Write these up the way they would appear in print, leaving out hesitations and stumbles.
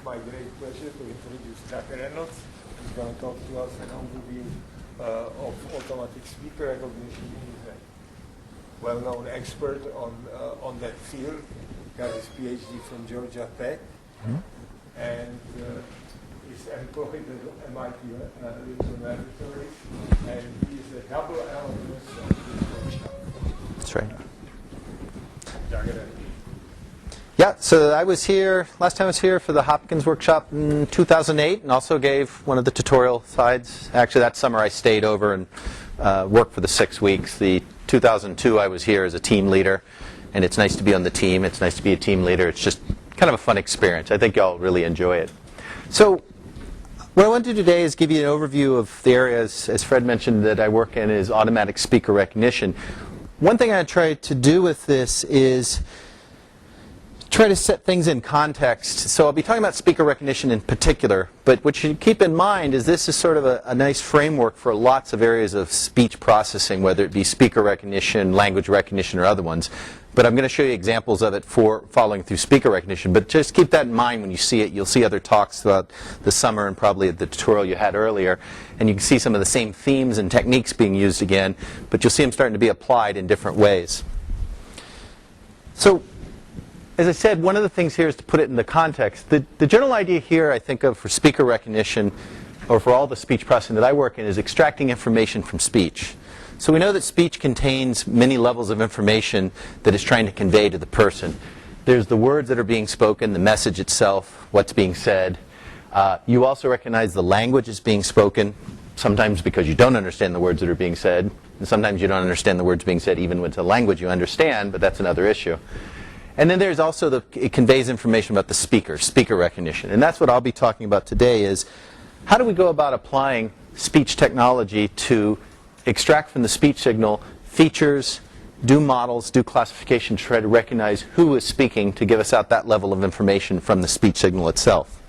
my great pleasure to introduce Dr. Reynolds. He's going to talk to us an overview of automatic speaker recognition. He's a well-known expert on that field. Got his PhD from Georgia Tech, and is employed at MIT Lincoln Laboratory, and he's a double alumnus of this workshop. That's right. Dr. Reynolds. Yeah, so I was here, last time I was here for the Hopkins workshop in 2008, and also gave one of the tutorial sides. Actually, that summer I stayed over and worked for the 6 weeks. The 2002 I was here as a team leader, and it's nice to be on the team. It's nice to be a team leader. It's just kind of a fun experience. I think y'all really enjoy it. So what I want to do today is give you an overview of the areas, as Fred mentioned, that I work in is automatic speaker recognition. One thing I try to do with this is try to set things in context. So I'll be talking about speaker recognition in particular, but what you should keep in mind is this is sort of a nice framework for lots of areas of speech processing, whether it be speaker recognition, language recognition, or other ones. But I'm going to show you examples of it for following through speaker recognition. But just keep that in mind when you see it. You'll see other talks throughout the summer and probably the tutorial you had earlier. And you can see some of the same themes and techniques being used again, but you'll see them starting to be applied in different ways. So, as I said, one of the things here is to put it in the context. The general idea here I think of for speaker recognition, or for all the speech processing that I work in, is extracting information from speech. So we know that speech contains many levels of information that it's trying to convey to the person. There's the words that are being spoken, the message itself, what's being said. You also recognize the language is being spoken, sometimes because you don't understand the words that are being said, and sometimes you don't understand the words being said even with the language you understand, but that's another issue. And then there's also it conveys information about the speaker recognition. And that's what I'll be talking about today is how do we go about applying speech technology to extract from the speech signal features, do models, do classification to try to recognize who is speaking to give us out that level of information from the speech signal itself.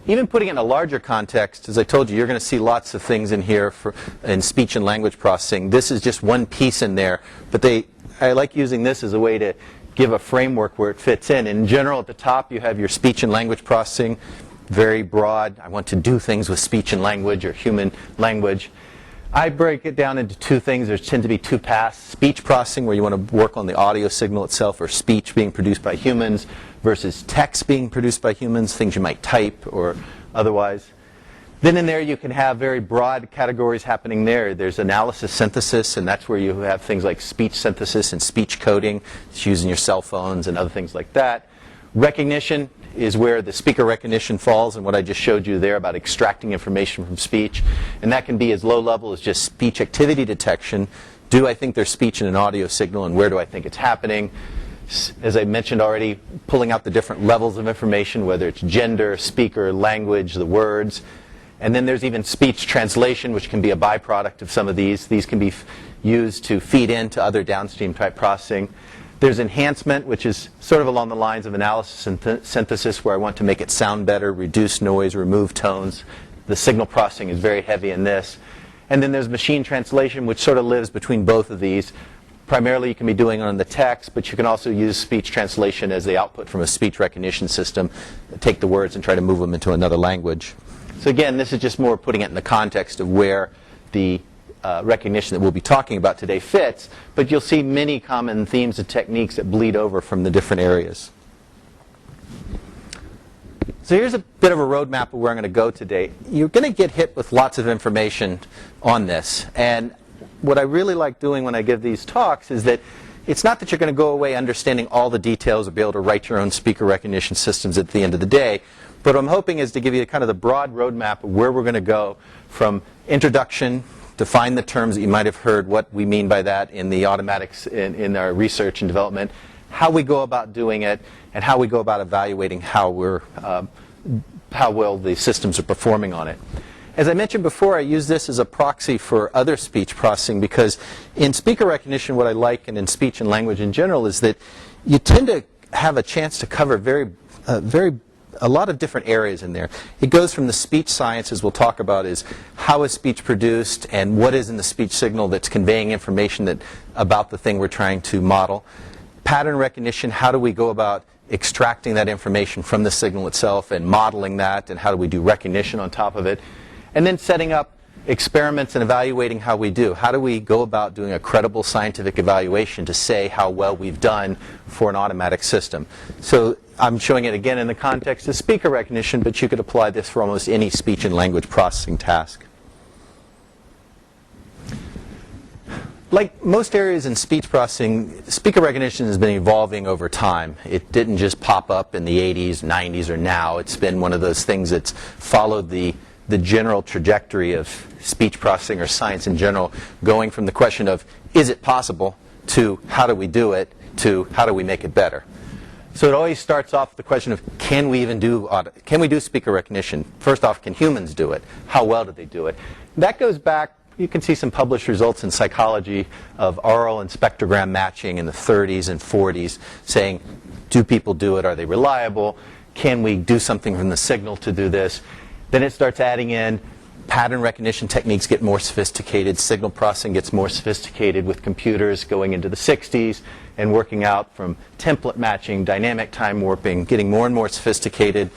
Even putting it in a larger context, as I told you, you're going to see lots of things in here in speech and language processing. This is just one piece in there, but I like using this as a way to give a framework where it fits in. In general, at the top, you have your speech and language processing, very broad. I want to do things with speech and language or human language. I break it down into two things. There tend to be two paths. Speech processing, where you want to work on the audio signal itself, or speech being produced by humans, versus text being produced by humans, things you might type or otherwise. Then in there you can have very broad categories happening there. There's analysis synthesis, and that's where you have things like speech synthesis and speech coding. It's using your cell phones and other things like that. Recognition is where the speaker recognition falls, and what I just showed you there about extracting information from speech. And that can be as low level as just speech activity detection. Do I think there's speech in an audio signal, and where do I think it's happening? As I mentioned already, pulling out the different levels of information, whether it's gender, speaker, language, the words. And then there's even speech translation, which can be a byproduct of some of these. These can be used to feed into other downstream type processing. There's enhancement, which is sort of along the lines of analysis and synthesis, where I want to make it sound better, reduce noise, remove tones. The signal processing is very heavy in this. And then there's machine translation, which sort of lives between both of these. Primarily, you can be doing it on the text, but you can also use speech translation as the output from a speech recognition system, take the words and try to move them into another language. So again, this is just more putting it in the context of where the recognition that we'll be talking about today fits, but you'll see many common themes and techniques that bleed over from the different areas. So here's a bit of a roadmap of where I'm going to go today. You're going to get hit with lots of information on this, and what I really like doing when I give these talks is that it's not that you're going to go away understanding all the details or be able to write your own speaker recognition systems at the end of the day. But what I'm hoping is to give you kind of the broad roadmap of where we're going to go from introduction, define the terms that you might have heard, what we mean by that in the automatics in our research and development, how we go about doing it, and how we go about evaluating how well the systems are performing on it. As I mentioned before, I use this as a proxy for other speech processing because in speaker recognition, what I like, and in speech and language in general, is that you tend to have a chance to cover a lot of different areas in there. It goes from the speech sciences we'll talk about is how is speech produced and what is in the speech signal that's conveying information about the thing we're trying to model. Pattern recognition, how do we go about extracting that information from the signal itself and modeling that, and how do we do recognition on top of it, and then setting up experiments and evaluating how we do. How do we go about doing a credible scientific evaluation to say how well we've done for an automatic system? So I'm showing it again in the context of speaker recognition, but you could apply this for almost any speech and language processing task. Like most areas in speech processing, speaker recognition has been evolving over time. It didn't just pop up in the 80s, 90s, or now. It's been one of those things that's followed the general trajectory of speech processing or science in general, going from the question of is it possible to how do we do it to how do we make it better. So it always starts off with the question of can we do speaker recognition? First off, can humans do it? How well do they do it? That goes back, you can see some published results in psychology of aural and spectrogram matching in the 30s and 40s saying, do people do it? Are they reliable? Can we do something from the signal to do this? Then it starts adding in pattern recognition techniques get more sophisticated, signal processing gets more sophisticated with computers going into the 60s and working out from template matching, dynamic time warping, getting more and more sophisticated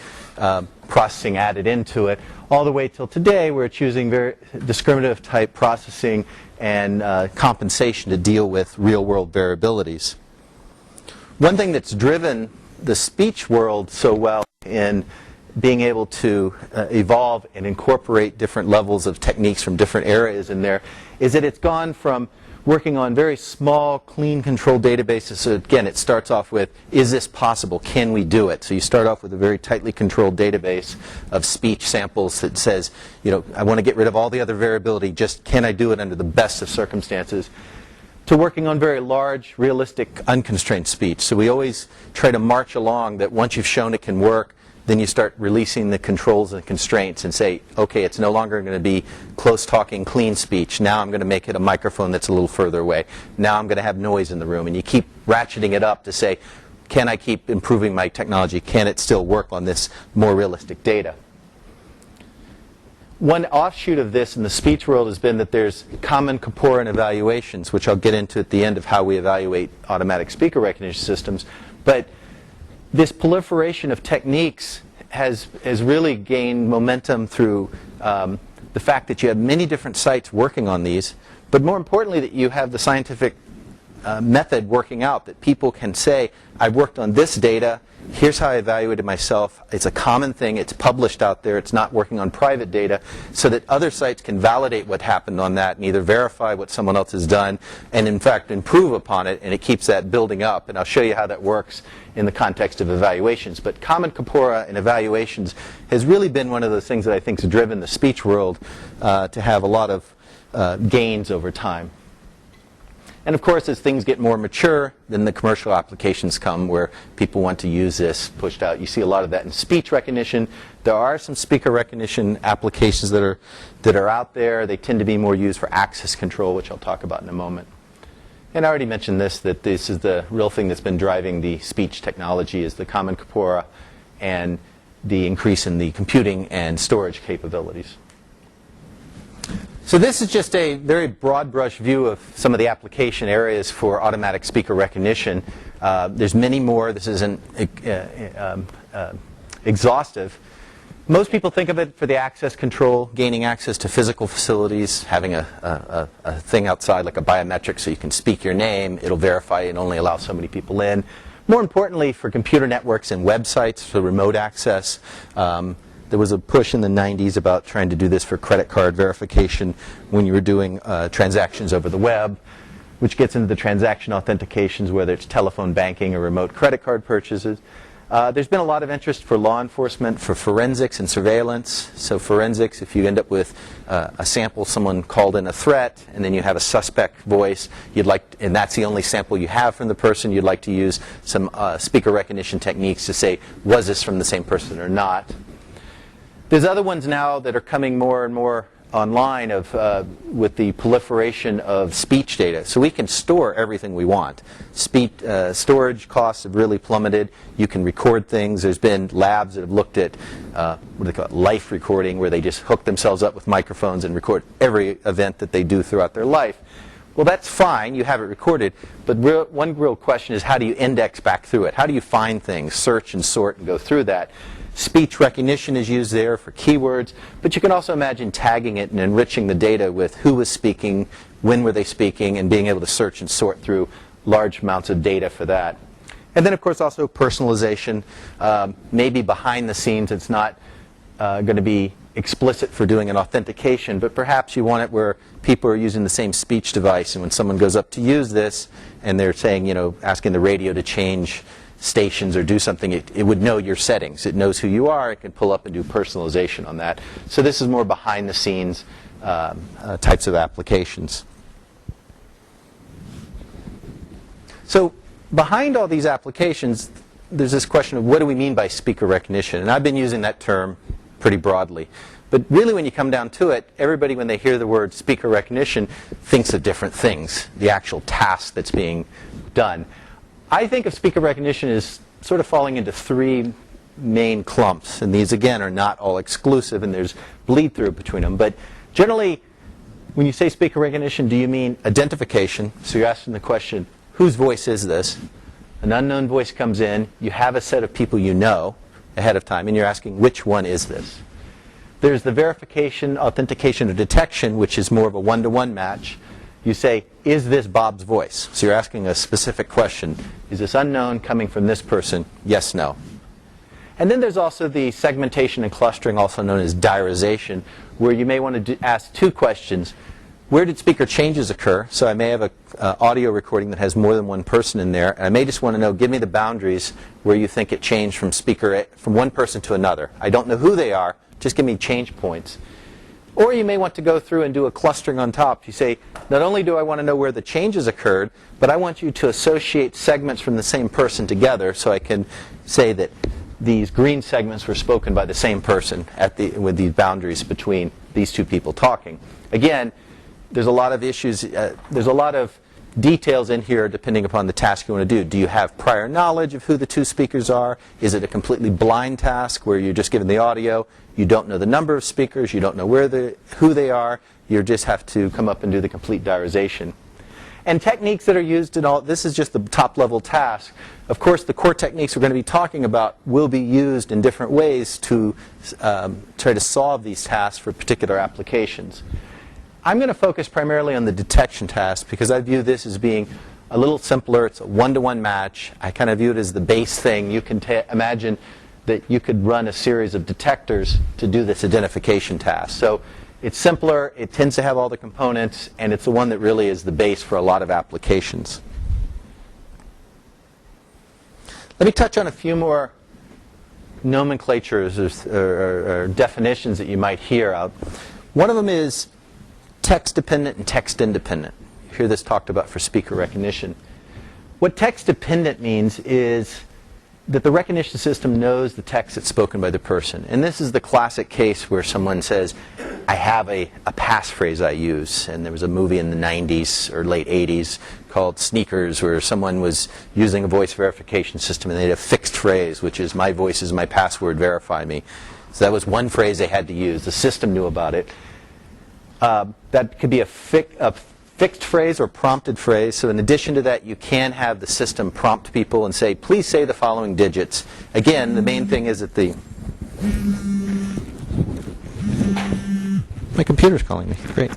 processing added into it, all the way till today where it's using very discriminative type processing and compensation to deal with real world variabilities. One thing that's driven the speech world so well in being able to evolve and incorporate different levels of techniques from different areas in there is that it's gone from working on very small, clean, controlled databases. So again, it starts off with, is this possible? Can we do it? So you start off with a very tightly controlled database of speech samples that says, you know, I want to get rid of all the other variability, just can I do it under the best of circumstances? To working on very large, realistic, unconstrained speech. So we always try to march along that once you've shown it can work, then you start releasing the controls and constraints and say, okay, it's no longer going to be close talking, clean speech. Now I'm going to make it a microphone that's a little further away. Now I'm going to have noise in the room. And you keep ratcheting it up to say, can I keep improving my technology? Can it still work on this more realistic data? One offshoot of this in the speech world has been that there's common corpora evaluations, which I'll get into at the end of how we evaluate automatic speaker recognition systems. But this proliferation of techniques has really gained momentum through the fact that you have many different sites working on these, but more importantly that you have the scientific method working out, that people can say, I've worked on this data, here's how I evaluated myself, it's a common thing, it's published out there, it's not working on private data, so that other sites can validate what happened on that and either verify what someone else has done and in fact improve upon it, and it keeps that building up. And I'll show you how that works in the context of evaluations. But common corpora and evaluations has really been one of those things that I think has driven the speech world to have a lot of gains over time. And of course, as things get more mature, then the commercial applications come where people want to use this pushed out. You see a lot of that in speech recognition. There are some speaker recognition applications that are out there. They tend to be more used for access control, which I'll talk about in a moment. And I already mentioned this, that this is the real thing that's been driving the speech technology is the common corpora and the increase in the computing and storage capabilities. So this is just a very broad brush view of some of the application areas for automatic speaker recognition. There's many more. This isn't exhaustive. Most people think of it for the access control, gaining access to physical facilities, having a thing outside like a biometric so you can speak your name. It'll verify and only allow so many people in. More importantly, for computer networks and websites, for remote access. There was a push in the 90s about trying to do this for credit card verification when you were doing transactions over the web, which gets into the transaction authentications, whether it's telephone banking or remote credit card purchases. There's been a lot of interest for law enforcement, for forensics and surveillance. So forensics, if you end up with a sample, someone called in a threat, and then you have a suspect voice, and that's the only sample you have from the person, you'd like to use some speaker recognition techniques to say, was this from the same person or not? There's other ones now that are coming more and more online with the proliferation of speech data. So we can store everything we want. Storage costs have really plummeted. You can record things. There's been labs that have looked at what do they call it, life recording, where they just hook themselves up with microphones and record every event that they do throughout their life. Well, that's fine. You have it recorded. But one real question is, how do you index back through it? How do you find things, search and sort and go through that? Speech recognition is used there for keywords, but you can also imagine tagging it and enriching the data with who was speaking, when were they speaking, and being able to search and sort through large amounts of data for that. And then, of course, also personalization. Maybe behind the scenes it's not going to be explicit for doing an authentication, but perhaps you want it where people are using the same speech device, and when someone goes up to use this and they're saying, you know, asking the radio to change stations or do something, it would know your settings. It knows who you are. It can pull up and do personalization on that. So this is more behind the scenes types of applications. So behind all these applications, there's this question of what do we mean by speaker recognition? And I've been using that term pretty broadly. But really, when you come down to it, everybody, when they hear the word speaker recognition, thinks of different things, the actual task that's being done. I think of speaker recognition as sort of falling into three main clumps. And these, again, are not all exclusive, and there's bleed-through between them. But generally, when you say speaker recognition, do you mean identification? So you're asking the question, whose voice is this? An unknown voice comes in. You have a set of people you know ahead of time, and you're asking, which one is this? There's the verification, authentication, or detection, which is more of a one-to-one match. You say, is this Bob's voice? So you're asking a specific question. Is this unknown coming from this person? Yes, no. And then there's also the segmentation and clustering, also known as diarization, where you may want to ask two questions. Where did speaker changes occur? So I may have an audio recording that has more than one person in there. And I may just want to know, give me the boundaries where you think it changed from from one person to another. I don't know who they are. Just give me change points. Or you may want to go through and do a clustering on top. You say, not only do I want to know where the changes occurred, but I want you to associate segments from the same person together so I can say that these green segments were spoken by the same person with these boundaries between these two people talking. Again, there's a lot of issues, there's a lot of details in here depending upon the task you want to do. Do you have prior knowledge of who the two speakers are? Is it a completely blind task where you're just given the audio, you don't know the number of speakers, you don't know who they are, you just have to come up and do the complete diarization. And techniques that are used in all, this is just the top level task. Of course, the core techniques we're going to be talking about will be used in different ways to try to solve these tasks for particular applications. I'm going to focus primarily on the detection task because I view this as being a little simpler. It's a one-to-one match. I kind of view it as the base thing. You can imagine that you could run a series of detectors to do this identification task. So it's simpler, it tends to have all the components, and it's the one that really is the base for a lot of applications. Let me touch on a few more nomenclatures or definitions that you might hear out. One of them is text-dependent and text-independent. You hear this talked about for speaker recognition. What text-dependent means is that the recognition system knows the text that's spoken by the person. And this is the classic case where someone says, I have a passphrase I use. And there was a movie in the 90s or late 80s called Sneakers where someone was using a voice verification system and they had a fixed phrase, which is, my voice is my password, verify me. So that was one phrase they had to use. The system knew about it. That could be a fixed phrase or prompted phrase. So in addition to that, you can have the system prompt people and say, please say the following digits. Again, the main thing is that my computer's calling me. Great.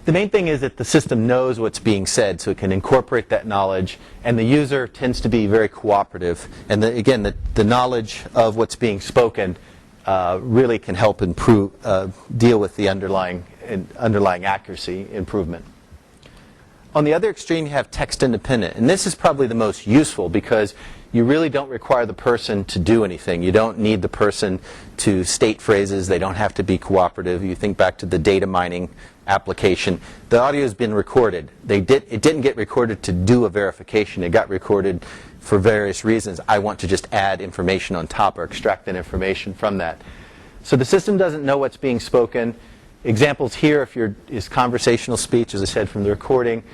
The main thing is that the system knows what's being said, so it can incorporate that knowledge, and the user tends to be very cooperative. And again, the knowledge of what's being spoken really can help improve, deal with the underlying accuracy improvement. On the other extreme, you have text independent, and this is probably the most useful because you really don't require the person to do anything. You don't need the person to state phrases. They don't have to be cooperative. You think back to the data mining application. The audio has been recorded. It didn't get recorded to do a verification. It got recorded for various reasons. I want to just add information on top or extract that information from that. So the system doesn't know what's being spoken. Examples here is conversational speech, as I said, from the recording.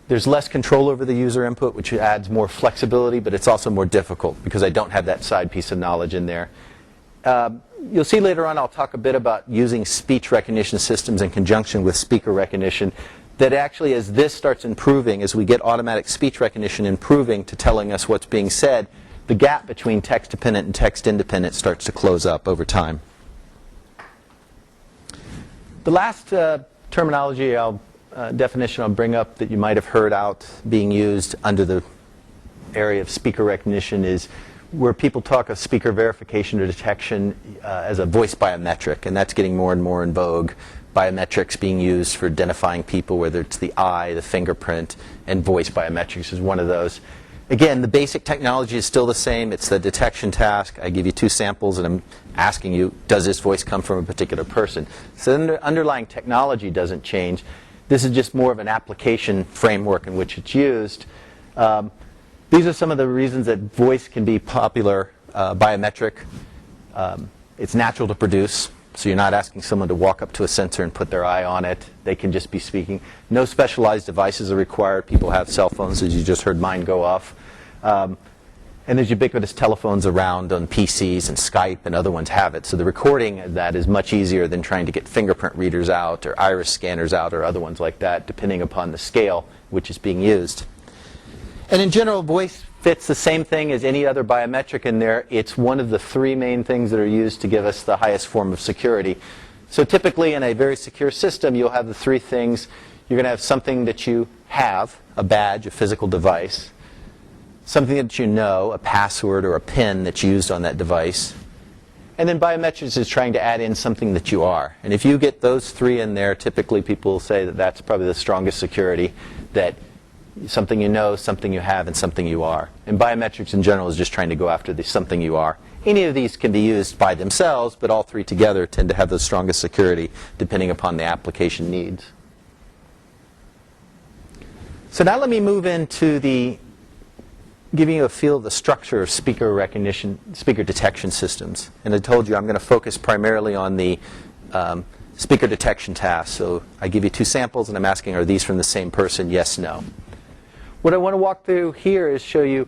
There's less control over the user input, which adds more flexibility, but it's also more difficult because I don't have that side piece of knowledge in there. you'll see later on I'll talk a bit about using speech recognition systems in conjunction with speaker recognition, that actually as this starts improving, as we get automatic speech recognition improving to telling us what's being said, the gap between text-dependent and text-independent starts to close up over time. The last terminology definition I'll bring up that you might have heard out being used under the area of speaker recognition is where people talk of speaker verification or detection as a voice biometric, and that's getting more and more in vogue. Biometrics being used for identifying people, whether it's the eye, the fingerprint, and voice biometrics is one of those. Again, the basic technology is still the same. It's the detection task. I give you 2 samples, and I'm asking you, does this voice come from a particular person? So the underlying technology doesn't change. This is just more of an application framework in which it's used. These are some of the reasons that voice can be popular biometric. It's natural to produce, so you're not asking someone to walk up to a sensor and put their eye on it. They can just be speaking. No specialized devices are required. People have cell phones, as you just heard mine go off. And there's ubiquitous telephones around on PCs, and Skype and other ones have it. So the recording of that is much easier than trying to get fingerprint readers out or iris scanners out or other ones like that, depending upon the scale which is being used. And in general, voice fits the same thing as any other biometric in there. It's one of the 3 main things that are used to give us the highest form of security. So typically in a very secure system, you'll have the 3 things. You're going to have something that you have, a badge, a physical device, something that you know, a password or a PIN that's used on that device, and then biometrics is trying to add in something that you are. And if you get those 3 in there, typically people will say that that's probably the strongest security, that something you know, something you have, and something you are. And biometrics in general is just trying to go after the something you are. Any of these can be used by themselves, but all 3 together tend to have the strongest security depending upon the application needs. So now let me move into giving you a feel of the structure of speaker recognition, speaker detection systems. And I told you I'm going to focus primarily on the speaker detection task. So I give you 2 samples, and I'm asking, are these from the same person? Yes, no. What I want to walk through here is show you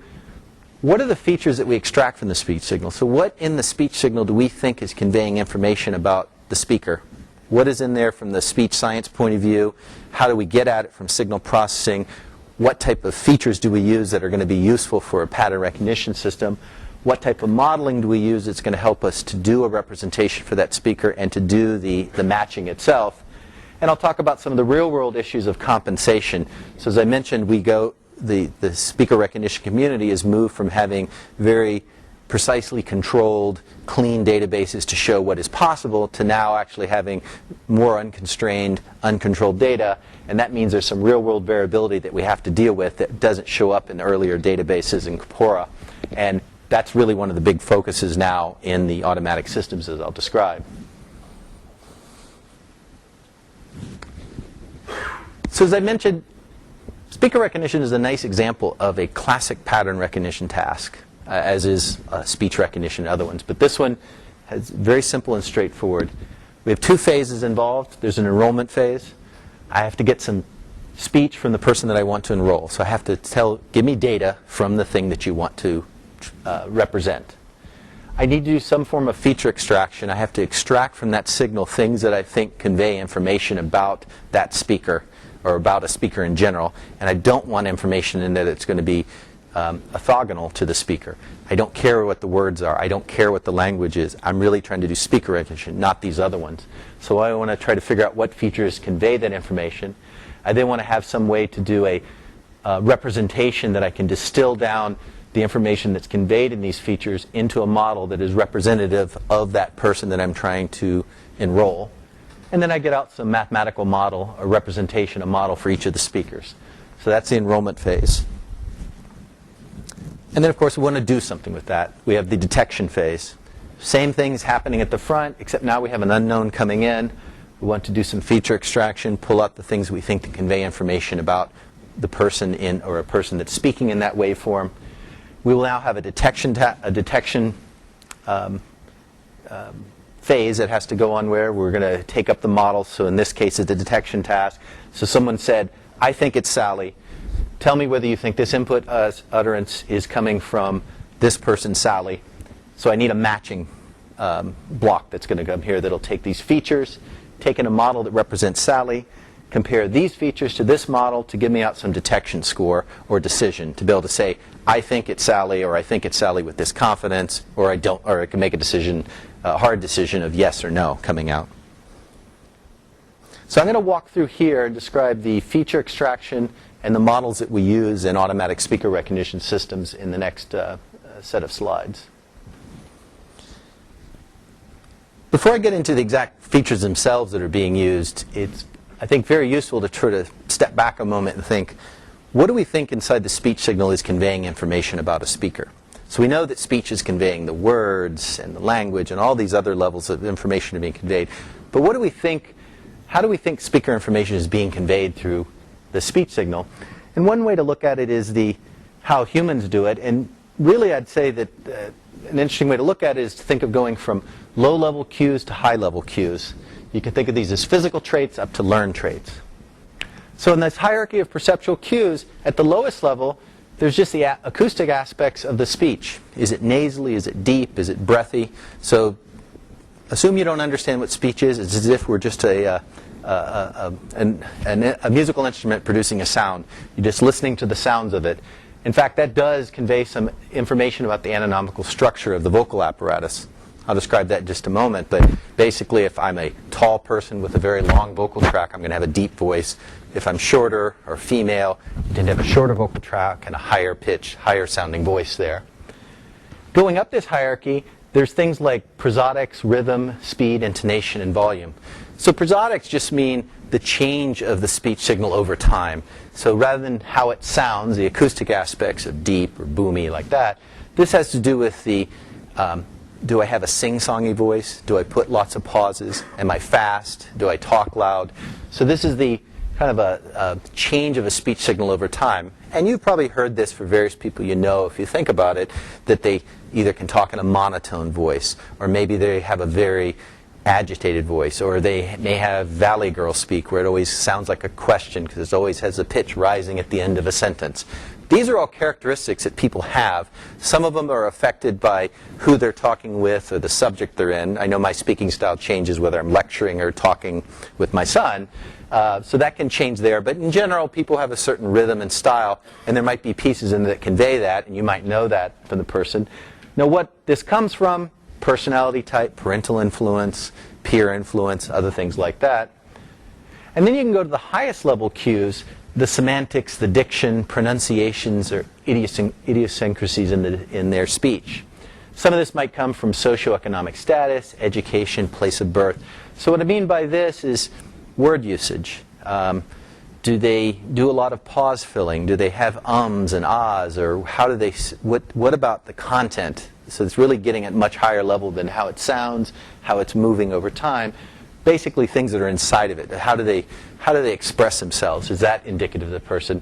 what are the features that we extract from the speech signal. So what in the speech signal do we think is conveying information about the speaker? What is in there from the speech science point of view? How do we get at it from signal processing? What type of features do we use that are going to be useful for a pattern recognition system? What type of modeling do we use that's going to help us to do a representation for that speaker and to do the matching itself? And I'll talk about some of the real-world issues of compensation. So as I mentioned, the speaker recognition community has moved from having very precisely controlled, clean databases to show what is possible to now actually having more unconstrained, uncontrolled data. And that means there's some real-world variability that we have to deal with that doesn't show up in earlier databases in Corpora. And that's really one of the big focuses now in the automatic systems, as I'll describe. So as I mentioned, speaker recognition is a nice example of a classic pattern recognition task, as is speech recognition and other ones. But this one is very simple and straightforward. We have 2 phases involved. There's an enrollment phase. I have to get some speech from the person that I want to enroll. So I have to give me data from the thing that you want to represent. I need to do some form of feature extraction. I have to extract from that signal things that I think convey information about that speaker or about a speaker in general. And I don't want information in there that's going to be orthogonal to the speaker. I don't care what the words are. I don't care what the language is. I'm really trying to do speaker recognition, not these other ones. So I want to try to figure out what features convey that information. I then want to have some way to do a representation that I can distill down the information that's conveyed in these features into a model that is representative of that person that I'm trying to enroll. And then I get out some mathematical model, a representation, a model for each of the speakers. So that's the enrollment phase. And then, of course, we want to do something with that. We have the detection phase. Same things happening at the front, except now we have an unknown coming in. We want to do some feature extraction, pull out the things we think to convey information about the person or a person that's speaking in that waveform. We will now have a detection phase that has to go on where we're going to take up the model. So in this case, it's a detection task. So someone said, I think it's Sally. Tell me whether you think this input utterance is coming from this person, Sally. So I need a matching block that's going to come here that'll take these features, take in a model that represents Sally, compare these features to this model to give me out some detection score or decision to be able to say, I think it's Sally, or I think it's Sally with this confidence, or I don't, or I can make a decision, a hard decision of yes or no coming out. So I'm going to walk through here and describe the feature extraction and the models that we use in automatic speaker recognition systems in the next set of slides. Before I get into the exact features themselves that are being used, it's, I think, very useful to try to step back a moment and think, what do we think inside the speech signal is conveying information about a speaker? So we know that speech is conveying the words and the language and all these other levels of information are being conveyed. But what do we think, how do we think speaker information is being conveyed through the speech signal? And one way to look at it is how humans do it. And really I'd say that an interesting way to look at it is to think of going from low-level cues to high-level cues. You can think of these as physical traits up to learned traits. So in this hierarchy of perceptual cues, at the lowest level, there's just the acoustic aspects of the speech. Is it nasally? Is it deep? Is it breathy? So assume you don't understand what speech is. It's as if we're just a musical instrument producing a sound. You're just listening to the sounds of it. In fact, that does convey some information about the anatomical structure of the vocal apparatus. I'll describe that in just a moment, but basically if I'm a tall person with a very long vocal tract, I'm going to have a deep voice. If I'm shorter or female, you tend to have a shorter vocal tract and a higher pitch, higher sounding voice there. Going up this hierarchy, there's things like prosodics, rhythm, speed, intonation, and volume. So prosodics just mean the change of the speech signal over time. So rather than how it sounds, the acoustic aspects of deep or boomy like that, this has to do with the do I have a sing-songy voice? Do I put lots of pauses? Am I fast? Do I talk loud? So this is the kind of a change of a speech signal over time. And you've probably heard this for various people you know, if you think about it, that they either can talk in a monotone voice, or maybe they have a very agitated voice, or they may have Valley Girl speak where it always sounds like a question because it always has a pitch rising at the end of a sentence. These are all characteristics that people have. Some of them are affected by who they're talking with or the subject they're in. I know my speaking style changes whether I'm lecturing or talking with my son. So that can change there. But in general, people have a certain rhythm and style, and there might be pieces in that convey that, and you might know that from the person. Now what this comes from, personality type, parental influence, peer influence, other things like that. And then you can go to the highest level cues, the semantics, the diction, pronunciations, or idiosyncrasies in their speech. Some of this might come from socioeconomic status, education, place of birth. So what I mean by this is word usage. Do they do a lot of pause filling? Do they have ums and ahs? Or how do they, what about the content? So it's really getting at much higher level than how it sounds, how it's moving over time. Basically things that are inside of it. How do they express themselves? Is that indicative of the person?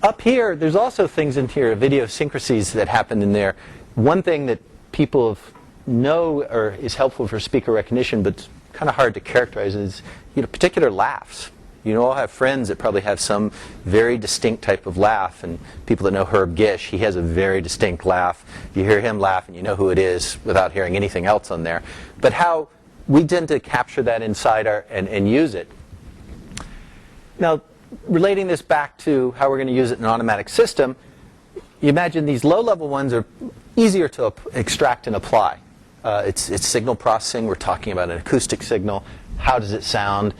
Up here, there's also things in here, idiosyncrasies that happen in there. One thing that people know or is helpful for speaker recognition, but it's kind of hard to characterize, is particular laughs. You all have friends that probably have some very distinct type of laugh, and people that know Herb Gish, he has a very distinct laugh. You hear him laugh and you know who it is without hearing anything else on there. But how we tend to capture that inside and use it. Now, relating this back to how we're going to use it in an automatic system, you imagine these low-level ones are easier to extract and apply. It's signal processing. We're talking about an acoustic signal. How does it sound?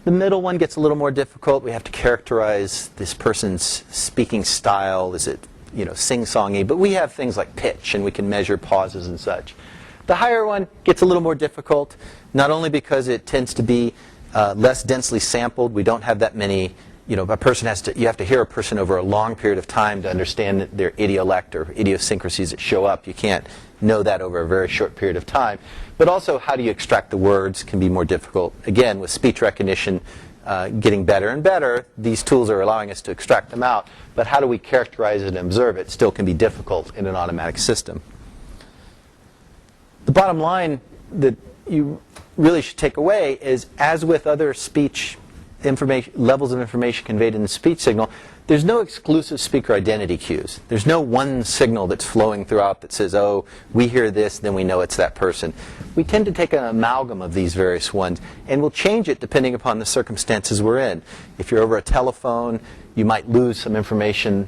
The middle one gets a little more difficult. We have to characterize this person's speaking style. Is it sing-songy? But we have things like pitch, and we can measure pauses and such. The higher one gets a little more difficult, not only because it tends to be less densely sampled. We don't have that many, a person you have to hear a person over a long period of time to understand their idiolect or idiosyncrasies that show up. You can't know that over a very short period of time. But also, how do you extract the words can be more difficult. Again, with speech recognition getting better and better, these tools are allowing us to extract them out. But how do we characterize it and observe it still can be difficult in an automatic system. The bottom line that you really should take away is, as with other speech levels of information conveyed in the speech signal, there's no exclusive speaker identity cues. There's no one signal that's flowing throughout that says, oh, we hear this, then we know it's that person. We tend to take an amalgam of these various ones, and we'll change it depending upon the circumstances we're in. If you're over a telephone, you might lose some information.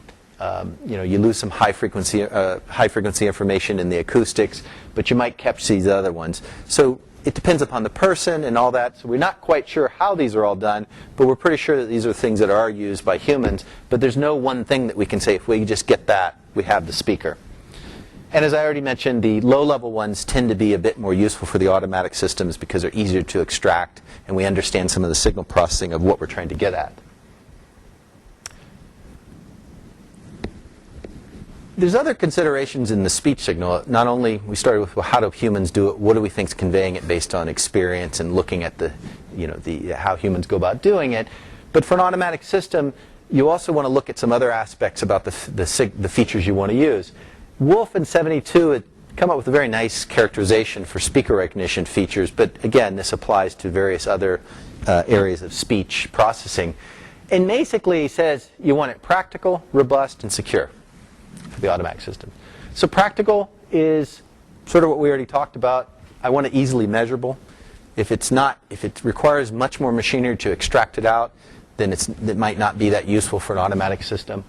You lose some high frequency information in the acoustics, but you might catch these other ones. So it depends upon the person and all that. So we're not quite sure how these are all done, but we're pretty sure that these are things that are used by humans. But there's no one thing that we can say, if we just get that, we have the speaker. And as I already mentioned, the low-level ones tend to be a bit more useful for the automatic systems because they're easier to extract, and we understand some of the signal processing of what we're trying to get at. There's other considerations in the speech signal. Not only we started with, well, how do humans do it? What do we think is conveying it based on experience and looking at how humans go about doing it? But for an automatic system, you also want to look at some other aspects about the features you want to use. Wolf and 72 had come up with a very nice characterization for speaker recognition features, but again, this applies to various other areas of speech processing. And basically, he says you want it practical, robust, and secure for the automatic system. So practical is sort of what we already talked about. I want it easily measurable. If it requires much more machinery to extract it out, then it might not be that useful for an automatic system.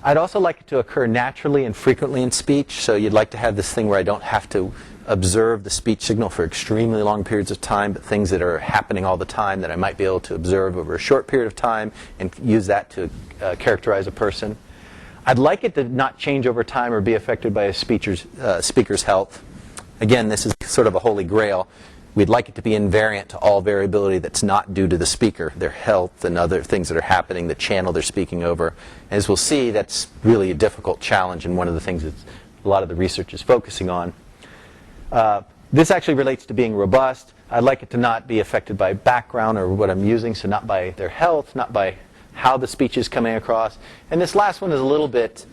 I'd also like it to occur naturally and frequently in speech. So you'd like to have this thing where I don't have to observe the speech signal for extremely long periods of time, but things that are happening all the time that I might be able to observe over a short period of time and use that to characterize a person. I'd like it to not change over time or be affected by a speaker's health. Again, this is sort of a holy grail. We'd like it to be invariant to all variability that's not due to the speaker, their health and other things that are happening, the channel they're speaking over. As we'll see, that's really a difficult challenge and one of the things that a lot of the research is focusing on. This actually relates to being robust. I'd like it to not be affected by background or what I'm using, so not by their health, not by how the speech is coming across. And this last one is a little bit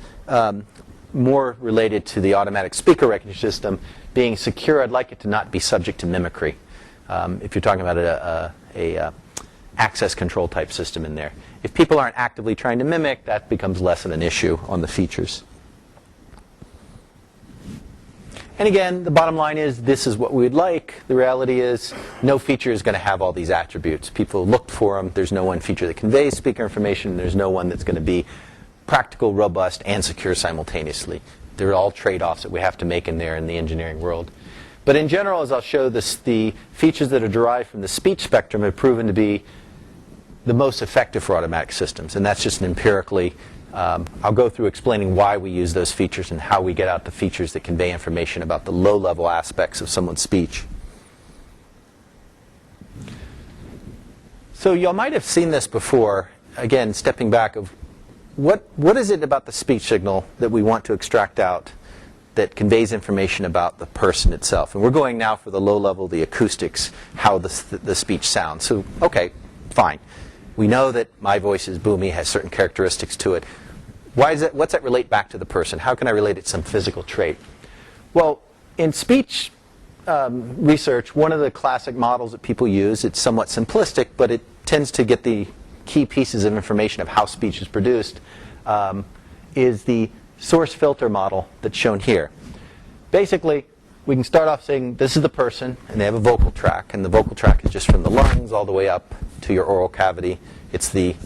more related to the automatic speaker recognition system. Being secure, I'd like it to not be subject to mimicry. If you're talking about a access control type system in there. If people aren't actively trying to mimic, that becomes less of an issue on the features. And again, the bottom line is this is what we'd like. The reality is no feature is going to have all these attributes. People looked for them. There's no one feature that conveys speaker information. There's no one that's going to be practical, robust, and secure simultaneously. They're all trade-offs that we have to make in there in the engineering world. But in general, as I'll show this, the features that are derived from the speech spectrum have proven to be the most effective for automatic systems. And that's just an empirically. I'll go through explaining why we use those features and how we get out the features that convey information about the low-level aspects of someone's speech. So y'all might have seen this before. Again, stepping back of what is it about the speech signal that we want to extract out that conveys information about the person itself? And we're going now for the low level, the acoustics, how the speech sounds. So, okay, fine. We know that my voice is boomy, has certain characteristics to it. Why is it? What's that relate back to the person? How can I relate it to some physical trait? Well, in speech research, one of the classic models that people use, it's somewhat simplistic, but it tends to get the key pieces of information of how speech is produced, is the source filter model that's shown here. Basically, we can start off saying this is the person, and they have a vocal tract, and the vocal tract is just from the lungs all the way up to your oral cavity. It's the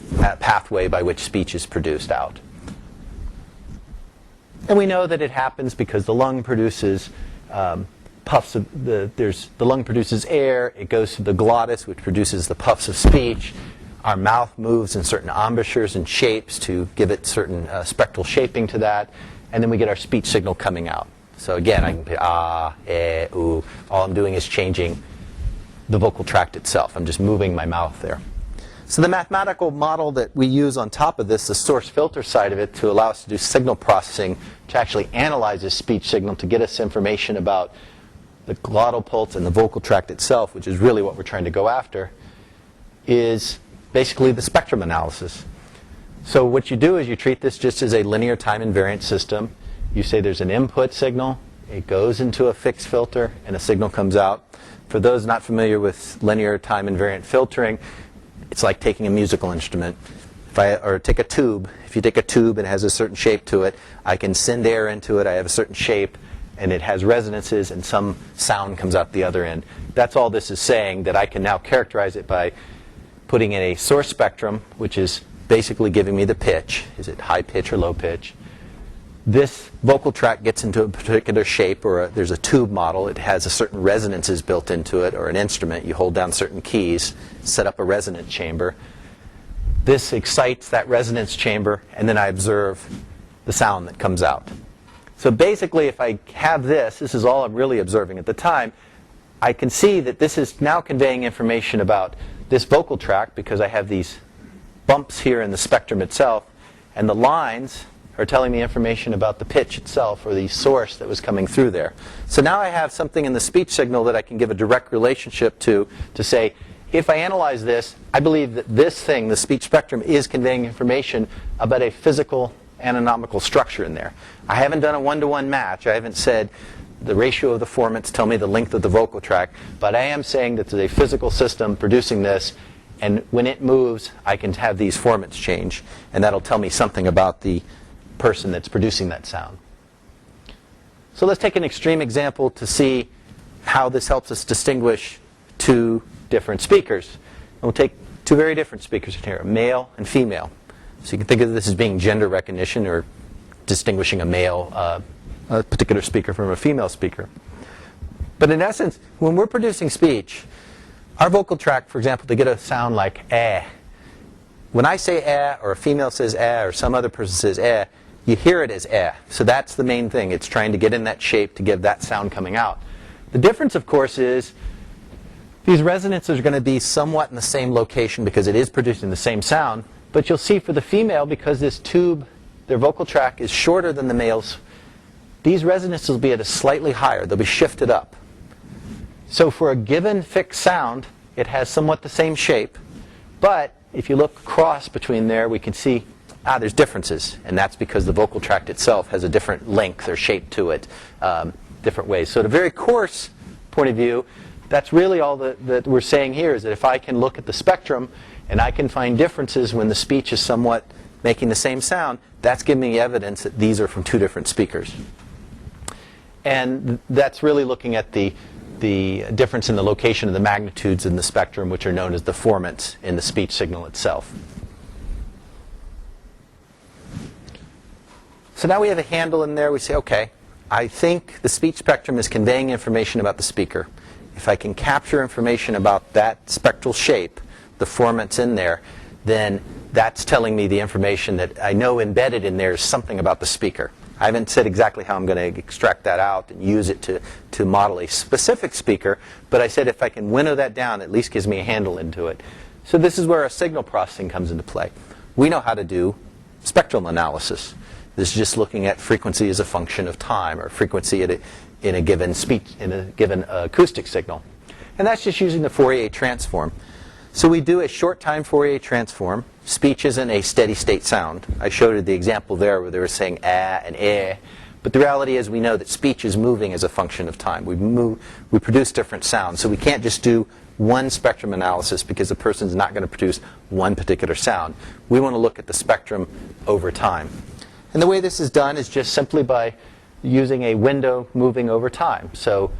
pathway by which speech is produced out. And we know that it happens because the lung produces puffs of the lung produces air. It goes to the glottis, which produces the puffs of speech. Our mouth moves in certain embouchures and shapes to give it certain spectral shaping to that, and then we get our speech signal coming out. So again, I can say ah, eh, ooh. All I'm doing is changing the vocal tract itself. I'm just moving my mouth there. So the mathematical model that we use on top of this, the source filter side of it, to allow us to do signal processing, to actually analyze this speech signal to get us information about the glottal pulse and the vocal tract itself, which is really what we're trying to go after, is basically the spectrum analysis. So what you do is you treat this just as a linear time invariant system. You say there's an input signal, it goes into a fixed filter, and a signal comes out. For those not familiar with linear time invariant filtering, It's like taking a musical instrument. Or take a tube. If you take a tube and it has a certain shape to it, I can send air into it, I have a certain shape, and it has resonances, and some sound comes out the other end. That's all this is saying, that I can now characterize it by putting in a source spectrum, which is basically giving me the pitch. Is it high pitch or low pitch? This vocal tract gets into a particular shape, or there's a tube model. It has a certain resonances built into it, or an instrument. You hold down certain keys, set up a resonance chamber. This excites that resonance chamber, and then I observe the sound that comes out. So basically, if I have this is all I'm really observing at the time, I can see that this is now conveying information about this vocal tract because I have these bumps here in the spectrum itself, and the lines are telling me information about the pitch itself, or the source that was coming through there. So now I have something in the speech signal that I can give a direct relationship to say, if I analyze this, I believe that this thing, the speech spectrum, is conveying information about a physical anatomical structure in there. I haven't done a one-to-one match. I haven't said the ratio of the formants tell me the length of the vocal tract, but I am saying that there's a physical system producing this, and when it moves, I can have these formants change, and that'll tell me something about the person that's producing that sound. So let's take an extreme example to see how this helps us distinguish two different speakers. And we'll take two very different speakers here, male and female. So you can think of this as being gender recognition, or distinguishing a male, a particular speaker from a female speaker. But in essence, when we're producing speech, our vocal tract, for example, to get a sound like eh, when I say eh, or a female says eh, or some other person says eh, you hear it as eh. So that's the main thing. It's trying to get in that shape to give that sound coming out. The difference, of course, is these resonances are going to be somewhat in the same location because it is producing the same sound. But you'll see for the female, because this tube, their vocal tract, is shorter than the male's, these resonances will be at a slightly higher. They'll be shifted up. So for a given fixed sound, it has somewhat the same shape. But if you look across between there, we can see, there's differences. And that's because the vocal tract itself has a different length or shape to it, different ways. So at a very coarse point of view, that's really all that we're saying here, is that if I can look at the spectrum and I can find differences when the speech is somewhat making the same sound, that's giving me evidence that these are from two different speakers. And that's really looking at the difference in the location of the magnitudes in the spectrum, which are known as the formants in the speech signal itself. So now we have a handle in there. We say, okay, I think the speech spectrum is conveying information about the speaker. If I can capture information about that spectral shape, the formants in there, then that's telling me the information that I know embedded in there is something about the speaker. I haven't said exactly how I'm going to extract that out and use it to model a specific speaker, but I said if I can winnow that down, it at least gives me a handle into it. So this is where our signal processing comes into play. We know how to do spectral analysis. This is just looking at frequency as a function of time, or frequency in a given acoustic signal. And that's just using the Fourier transform. So we do a short time Fourier transform. Speech isn't a steady state sound. I showed you the example there where they were saying ah and eh. But the reality is we know that speech is moving as a function of time. We produce different sounds. So we can't just do one spectrum analysis because the person's not going to produce one particular sound. We want to look at the spectrum over time. And the way this is done is just simply by using a window moving over time. So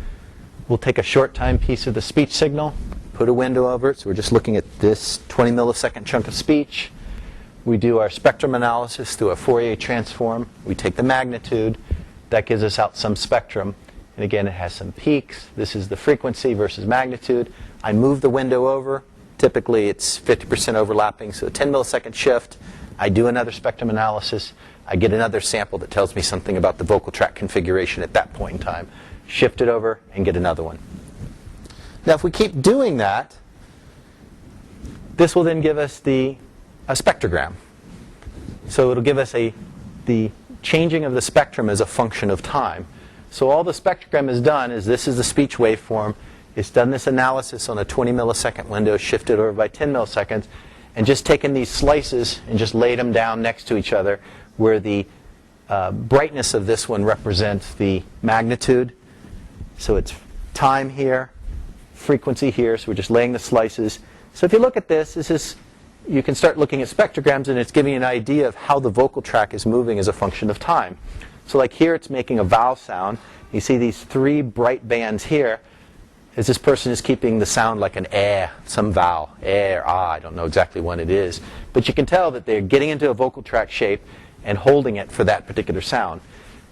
we'll take a short time piece of the speech signal, put a window over it. So we're just looking at this 20 millisecond chunk of speech. We do our spectrum analysis through a Fourier transform. We take the magnitude. That gives us out some spectrum. And again, it has some peaks. This is the frequency versus magnitude. I move the window over. Typically, it's 50% overlapping, so a 10 millisecond shift. I do another spectrum analysis. I get another sample that tells me something about the vocal tract configuration at that point in time. Shift it over and get another one. Now, if we keep doing that, this will then give us a spectrogram. So it'll give us the changing of the spectrum as a function of time. So all the spectrogram has done is this is the speech waveform. It's done this analysis on a 20 millisecond window, shifted over by 10 milliseconds, and just taken these slices and just laid them down next to each other, where the brightness of this one represents the magnitude. So it's time here, frequency here, so we're just laying the slices, So if you look at this, you can start looking at spectrograms, and it's giving you an idea of how the vocal tract is moving as a function of time. So like here, it's making a vowel sound. You see these 3 bright bands here, as this person is keeping the sound like an eh, some vowel, eh or ah, I don't know exactly what it is. But you can tell that they're getting into a vocal tract shape and holding it for that particular sound.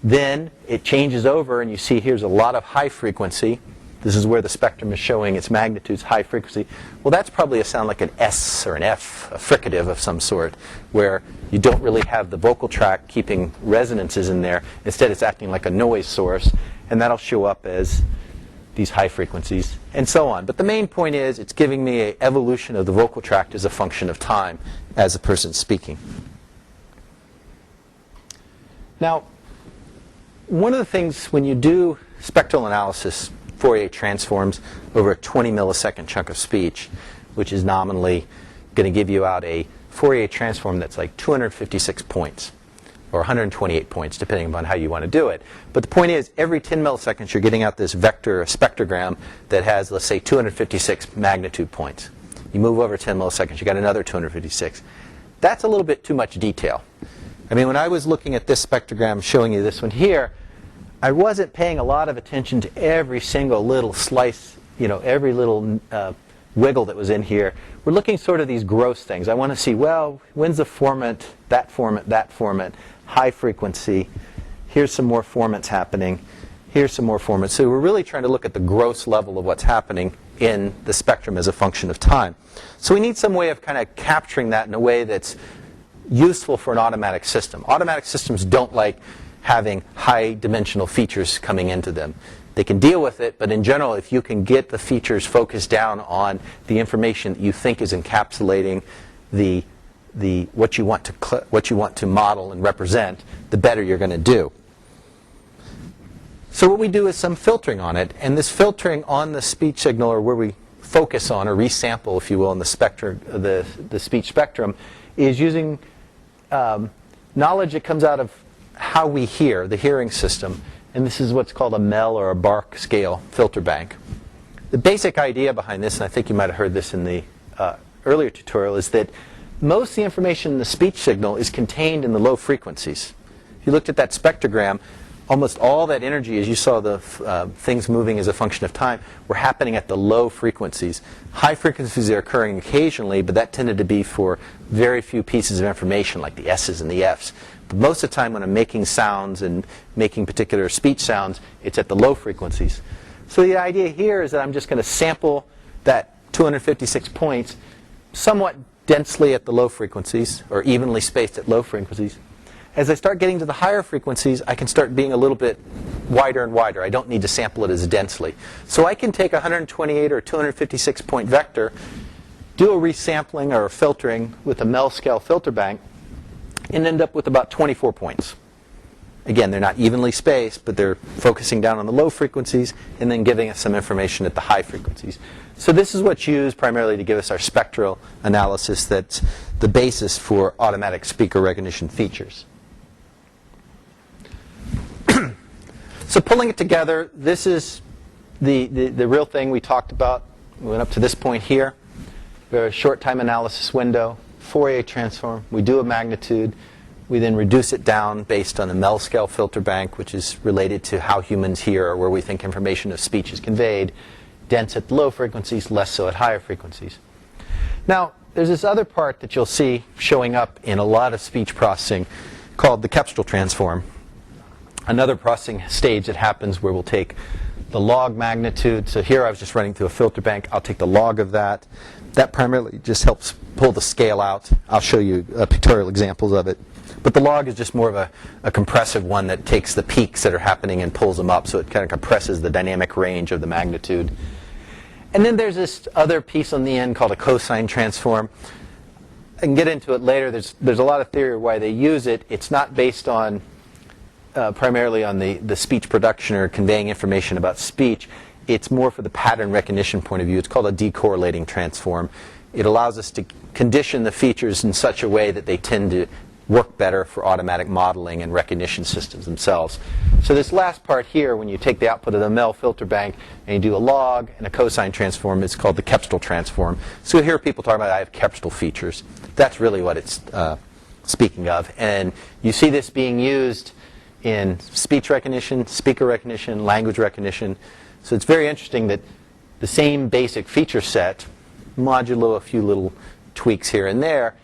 Then it changes over, and you see here's a lot of high frequency. This is where the spectrum is showing its magnitudes, high frequency. Well, that's probably a sound like an S or an F, a fricative of some sort, where you don't really have the vocal tract keeping resonances in there. Instead, it's acting like a noise source, and that'll show up as these high frequencies, and so on. But the main point is it's giving me an evolution of the vocal tract as a function of time as a person's speaking. Now, one of the things when you do spectral analysis, Fourier transforms over a 20 millisecond chunk of speech, which is nominally going to give you out a Fourier transform that's like 256 points, or 128 points, depending upon how you want to do it. But the point is, every 10 milliseconds, you're getting out this vector spectrogram that has, let's say, 256 magnitude points. You move over 10 milliseconds, you got another 256. That's a little bit too much detail. I mean, when I was looking at this spectrogram, showing you this one here, I wasn't paying a lot of attention to every single little slice, every little wiggle that was in here. We're looking sort of these gross things. I want to see, well, when's the formant, that formant, high frequency. Here's some more formants happening. Here's some more formants. So we're really trying to look at the gross level of what's happening in the spectrum as a function of time. So we need some way of kind of capturing that in a way that's useful for an automatic system. Automatic systems don't like having high dimensional features coming into them. They can deal with it, but in general, if you can get the features focused down on the information that you think is encapsulating what you want to model and represent, the better you're going to do. So what we do is some filtering on it, and this filtering on the speech signal, or where we focus on or resample, if you will, in the speech spectrum, is using knowledge that comes out of how we hear, the hearing system, and this is what's called a MEL or a Bark scale filter bank. The basic idea behind this, and I think you might have heard this in the earlier tutorial, is that most of the information in the speech signal is contained in the low frequencies. If you looked at that spectrogram, almost all that energy, as you saw the things moving as a function of time, were happening at the low frequencies. High frequencies are occurring occasionally, but that tended to be for very few pieces of information, like the S's and the F's. But most of the time when I'm making sounds and making particular speech sounds, it's at the low frequencies. So the idea here is that I'm just going to sample that 256 points somewhat densely at the low frequencies, or evenly spaced at low frequencies. As I start getting to the higher frequencies, I can start being a little bit wider and wider. I don't need to sample it as densely. So I can take a 128 or 256 point vector, do a resampling or a filtering with a MEL scale filter bank, and end up with about 24 points. Again, they're not evenly spaced, but they're focusing down on the low frequencies and then giving us some information at the high frequencies. So this is what's used primarily to give us our spectral analysis that's the basis for automatic speaker recognition features. So pulling it together, this is the real thing we talked about. We went up to this point here. We have a short time analysis window, Fourier transform. We do a magnitude. We then reduce it down based on a MEL scale filter bank, which is related to how humans hear or where we think information of speech is conveyed. Dense at low frequencies, less so at higher frequencies. Now, there's this other part that you'll see showing up in a lot of speech processing called the Kepstrel transform. Another processing stage that happens where we'll take the log magnitude. So here I was just running through a filter bank. I'll take the log of that. That primarily just helps pull the scale out. I'll show you pictorial examples of it. But the log is just more of a compressive one that takes the peaks that are happening and pulls them up. So it kind of compresses the dynamic range of the magnitude. And then there's this other piece on the end called a cosine transform. I can get into it later. There's a lot of theory of why they use it. It's not based on primarily on the speech production or conveying information about speech. It's more for the pattern recognition point of view. It's called a decorrelating transform. It allows us to condition the features in such a way that they tend to work better for automatic modeling and recognition systems themselves. So this last part here, when you take the output of the MEL filter bank and you do a log and a cosine transform, it's called the Kepstall transform. So here people talk about I have Kepstall features. That's really what it's speaking of. And you see this being used in speech recognition, speaker recognition, language recognition. So it's very interesting that the same basic feature set, modulo a few little tweaks here and there,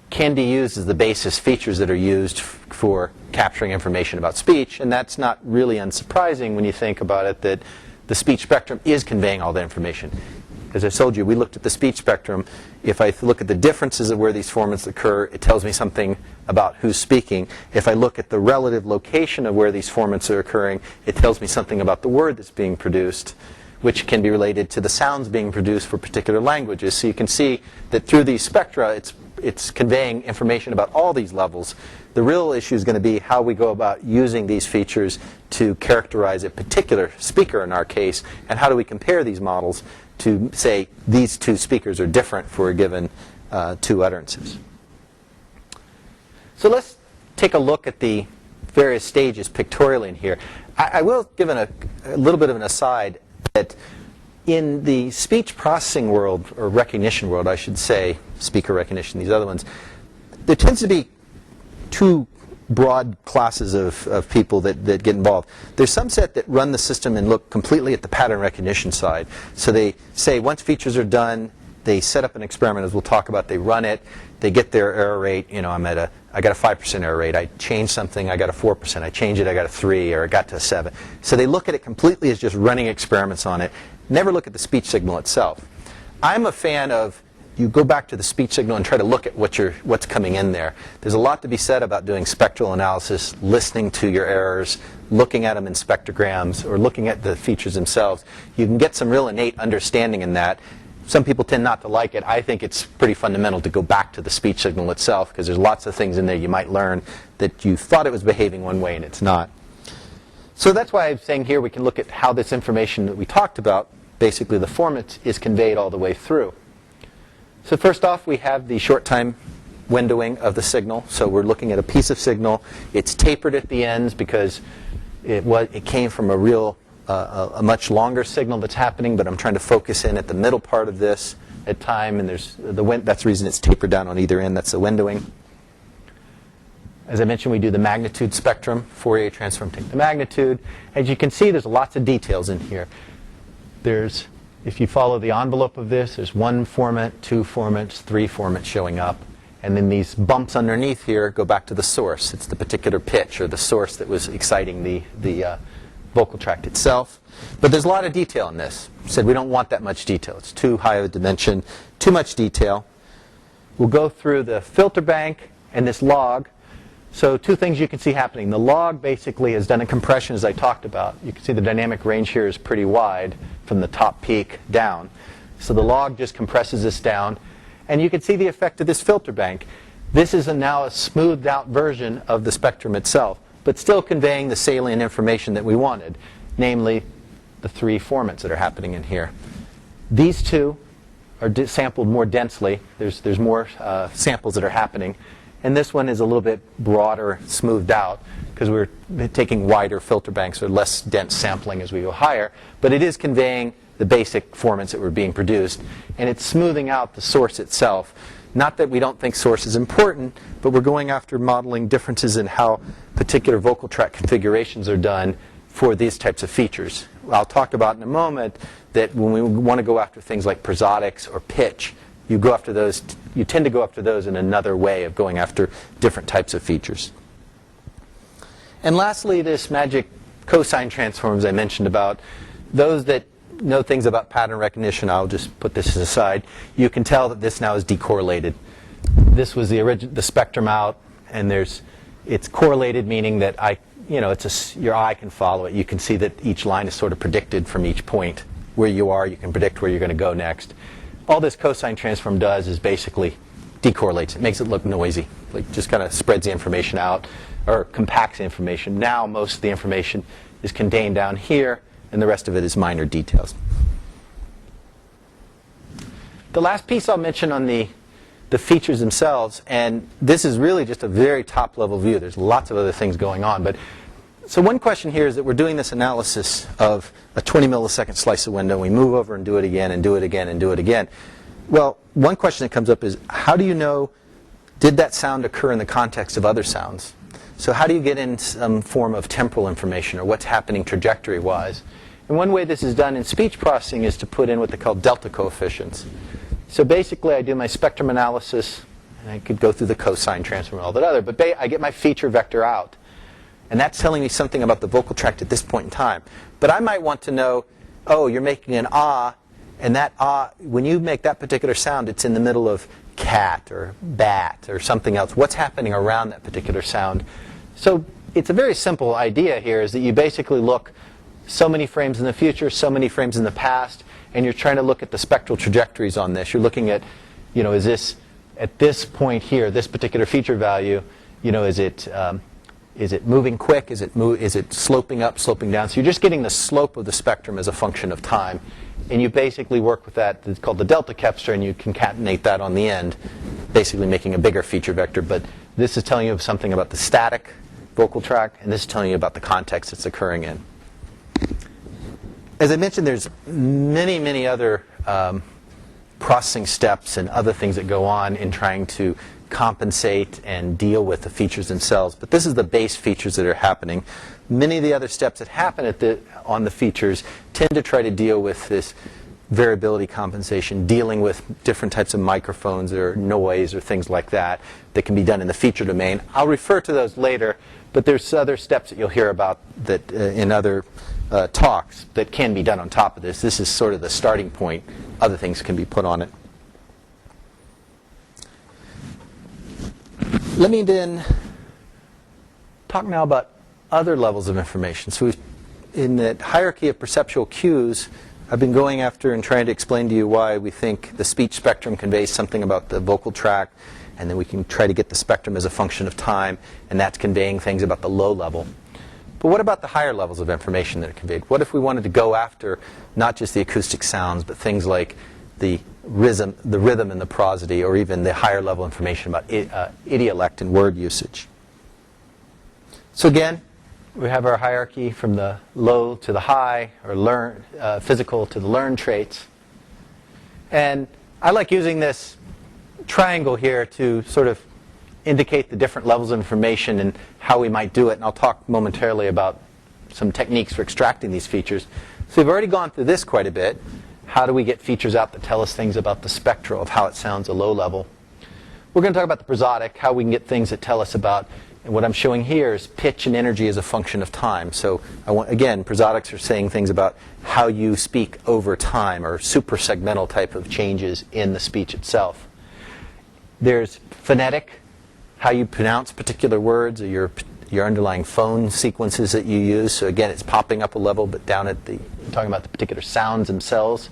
can be used as the basis features that are used for capturing information about speech. And that's not really unsurprising when you think about it, that the speech spectrum is conveying all the information. As I told you, we looked at the speech spectrum. If I look at the differences of where these formants occur, it tells me something about who's speaking. If I look at the relative location of where these formants are occurring, it tells me something about the word that's being produced, which can be related to the sounds being produced for particular languages. So you can see that through these spectra, it's conveying information about all these levels. The real issue is going to be how we go about using these features to characterize a particular speaker in our case, and how do we compare these models to say these two speakers are different for a given two utterances. So let's take a look at the various stages pictorially in here. I will give a little bit of an aside that in the speech processing world, or recognition world, I should say, speaker recognition, these other ones, there tends to be two broad classes of people that get involved. There's some set that run the system and look completely at the pattern recognition side. So they say once features are done, they set up an experiment, as we'll talk about, they run it, they get their error rate, I got a 5% error rate, I changed something, I got a 4%, I changed it, I got a 3, or I got to a 7. So they look at it completely as just running experiments on it, never look at the speech signal itself. I'm a fan of you go back to the speech signal and try to look at what's coming in there. There's a lot to be said about doing spectral analysis, listening to your errors, looking at them in spectrograms, or looking at the features themselves. You can get some real innate understanding in that. Some people tend not to like it. I think it's pretty fundamental to go back to the speech signal itself, because there's lots of things in there you might learn that you thought it was behaving one way and it's not. So that's why I'm saying here we can look at how this information that we talked about, basically the format, is conveyed all the way through. So first off, we have the short time windowing of the signal. So we're looking at a piece of signal. It's tapered at the ends because it came from a much longer signal that's happening, but I'm trying to focus in at the middle part of this at time, and that's the reason it's tapered down on either end. That's the windowing. As I mentioned, we do the magnitude spectrum, Fourier transform, take the magnitude. As you can see, there's lots of details in here. If you follow the envelope of this, there's 1 format, 2 formats, 3 formats showing up. And then these bumps underneath here go back to the source. It's the particular pitch or the source that was exciting the vocal tract itself. But there's a lot of detail in this. We said we don't want that much detail. It's too high of a dimension, too much detail. We'll go through the filter bank and this log. So two things you can see happening. The log basically has done a compression, as I talked about. You can see the dynamic range here is pretty wide from the top peak down. So the log just compresses this down. And you can see the effect of this filter bank. This is now a smoothed out version of the spectrum itself, but still conveying the salient information that we wanted, namely the 3 formats that are happening in here. These two are sampled more densely. There's more samples that are happening. And this one is a little bit broader, smoothed out, because we're taking wider filter banks or less dense sampling as we go higher. But it is conveying the basic formats that were being produced. And it's smoothing out the source itself. Not that we don't think source is important, but we're going after modeling differences in how particular vocal tract configurations are done for these types of features. I'll talk about in a moment that when we want to go after things like prosodics or pitch, you tend to go after those in another way of going after different types of features. And lastly, this magic cosine transforms I mentioned about. Those that know things about pattern recognition, I'll just put this aside. You can tell that this now is decorrelated. This was the spectrum out, and it's correlated, meaning that your eye can follow it. You can see that each line is sort of predicted from each point. Where you are, you can predict where you're going to go next. All this cosine transform does is basically decorrelates. It makes it look noisy. Like just kind of spreads the information out or compacts the information. Now most of the information is contained down here, and the rest of it is minor details. The last piece I'll mention on the the features themselves. And this is really just a very top-level view. There's lots of other things going on. But so one question here is that we're doing this analysis of a 20 millisecond slice of window. We move over and do it again and do it again and do it again. Well, one question that comes up is, how do you know, did that sound occur in the context of other sounds? So how do you get in some form of temporal information, or what's happening trajectory-wise? And one way this is done in speech processing is to put in what they call delta coefficients. So basically, I do my spectrum analysis, and I could go through the cosine transform and all that other, but I get my feature vector out. And that's telling me something about the vocal tract at this point in time. But I might want to know, oh, you're making an ah, and that ah, when you make that particular sound, it's in the middle of cat or bat or something else. What's happening around that particular sound? So it's a very simple idea here, is that you basically look so many frames in the future, so many frames in the past, and you're trying to look at the spectral trajectories on this. You're looking at, is this, at this point here, this particular feature value, is it moving quick? Is it sloping up, sloping down? So you're just getting the slope of the spectrum as a function of time. And you basically work with that. It's called the delta Kepster, and you concatenate that on the end, basically making a bigger feature vector. But this is telling you something about the static vocal tract, and this is telling you about the context it's occurring in. As I mentioned, there's many, many other processing steps and other things that go on in trying to compensate and deal with the features themselves. But this is the base features that are happening. Many of the other steps that happen on the features tend to try to deal with this variability compensation, dealing with different types of microphones or noise or things like that that can be done in the feature domain. I'll refer to those later, but there's other steps that you'll hear about that in other talks that can be done on top of this. This is sort of the starting point. Other things can be put on it. Let me then talk now about other levels of information. So in that hierarchy of perceptual cues, I've been going after and trying to explain to you why we think the speech spectrum conveys something about the vocal tract, and then we can try to get the spectrum as a function of time, and that's conveying things about the low level. But what about the higher levels of information that are conveyed? What if we wanted to go after not just the acoustic sounds, but things like the rhythm and the prosody, or even the higher level information about idiolect and word usage? So again, we have our hierarchy from the low to the high, or physical to the learned traits. And I like using this triangle here to sort of indicate the different levels of information and how we might do it. And I'll talk momentarily about some techniques for extracting these features. So we've already gone through this quite a bit. How do we get features out that tell us things about the spectral of how it sounds a low level? We're going to talk about the prosodic, how we can get things that tell us about, and what I'm showing here is pitch and energy as a function of time. So again, prosodics are saying things about how you speak over time, or suprasegmental type of changes in the speech itself. There's phonetic, how you pronounce particular words, or your underlying phone sequences that you use. So again, it's popping up a level, but down at talking about the particular sounds themselves.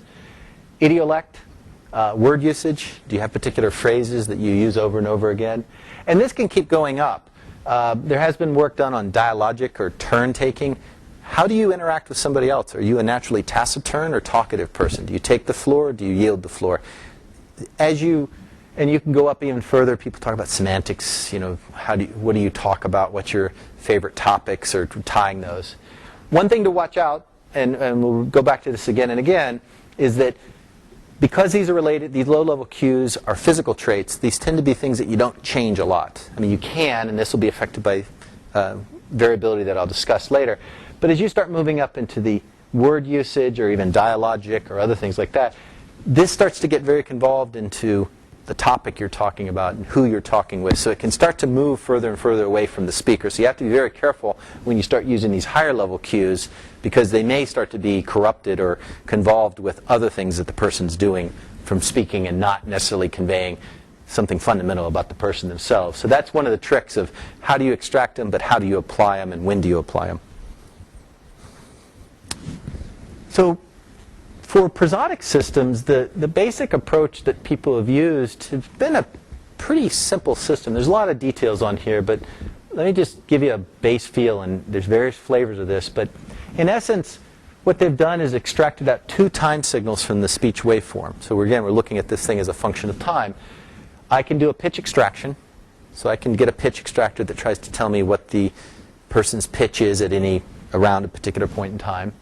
Idiolect, word usage. Do you have particular phrases that you use over and over again? And this can keep going up. There has been work done on dialogic or turn-taking. How do you interact with somebody else? Are you a naturally taciturn or talkative person? Do you take the floor, or do you yield the floor? And you can go up even further. People talk about semantics. What do you talk about? What's your favorite topics, or tying those? One thing to watch out, and we'll go back to this again and again, is that because these are related, these low-level cues are physical traits, these tend to be things that you don't change a lot. I mean, you can, and this will be affected by variability that I'll discuss later. But as you start moving up into the word usage, or even dialogic, or other things like that, this starts to get very involved into the topic you're talking about and who you're talking with. So it can start to move further and further away from the speaker. So you have to be very careful when you start using these higher level cues, because they may start to be corrupted or convolved with other things that the person's doing from speaking, and not necessarily conveying something fundamental about the person themselves. So that's one of the tricks of how do you extract them, but how do you apply them, and when do you apply them? So for prosodic systems, the basic approach that people have used has been a pretty simple system. There's a lot of details on here, but let me just give you a base feel, and there's various flavors of this. But in essence, what they've done is extracted out two time signals from the speech waveform. So we're looking at this thing as a function of time. I can do a pitch extraction. So I can get a pitch extractor that tries to tell me what the person's pitch is at around a particular point in time.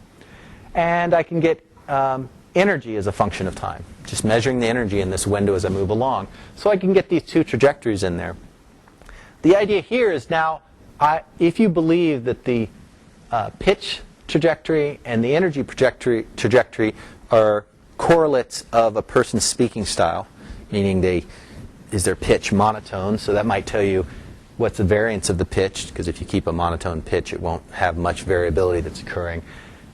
And I can get energy as a function of time, just measuring the energy in this window as I move along. So I can get these two trajectories in there. The idea here is now, if you believe that the pitch trajectory and the energy trajectory are correlates of a person's speaking style, meaning is their pitch monotone, so that might tell you what's the variance of the pitch, because if you keep a monotone pitch, it won't have much variability that's occurring.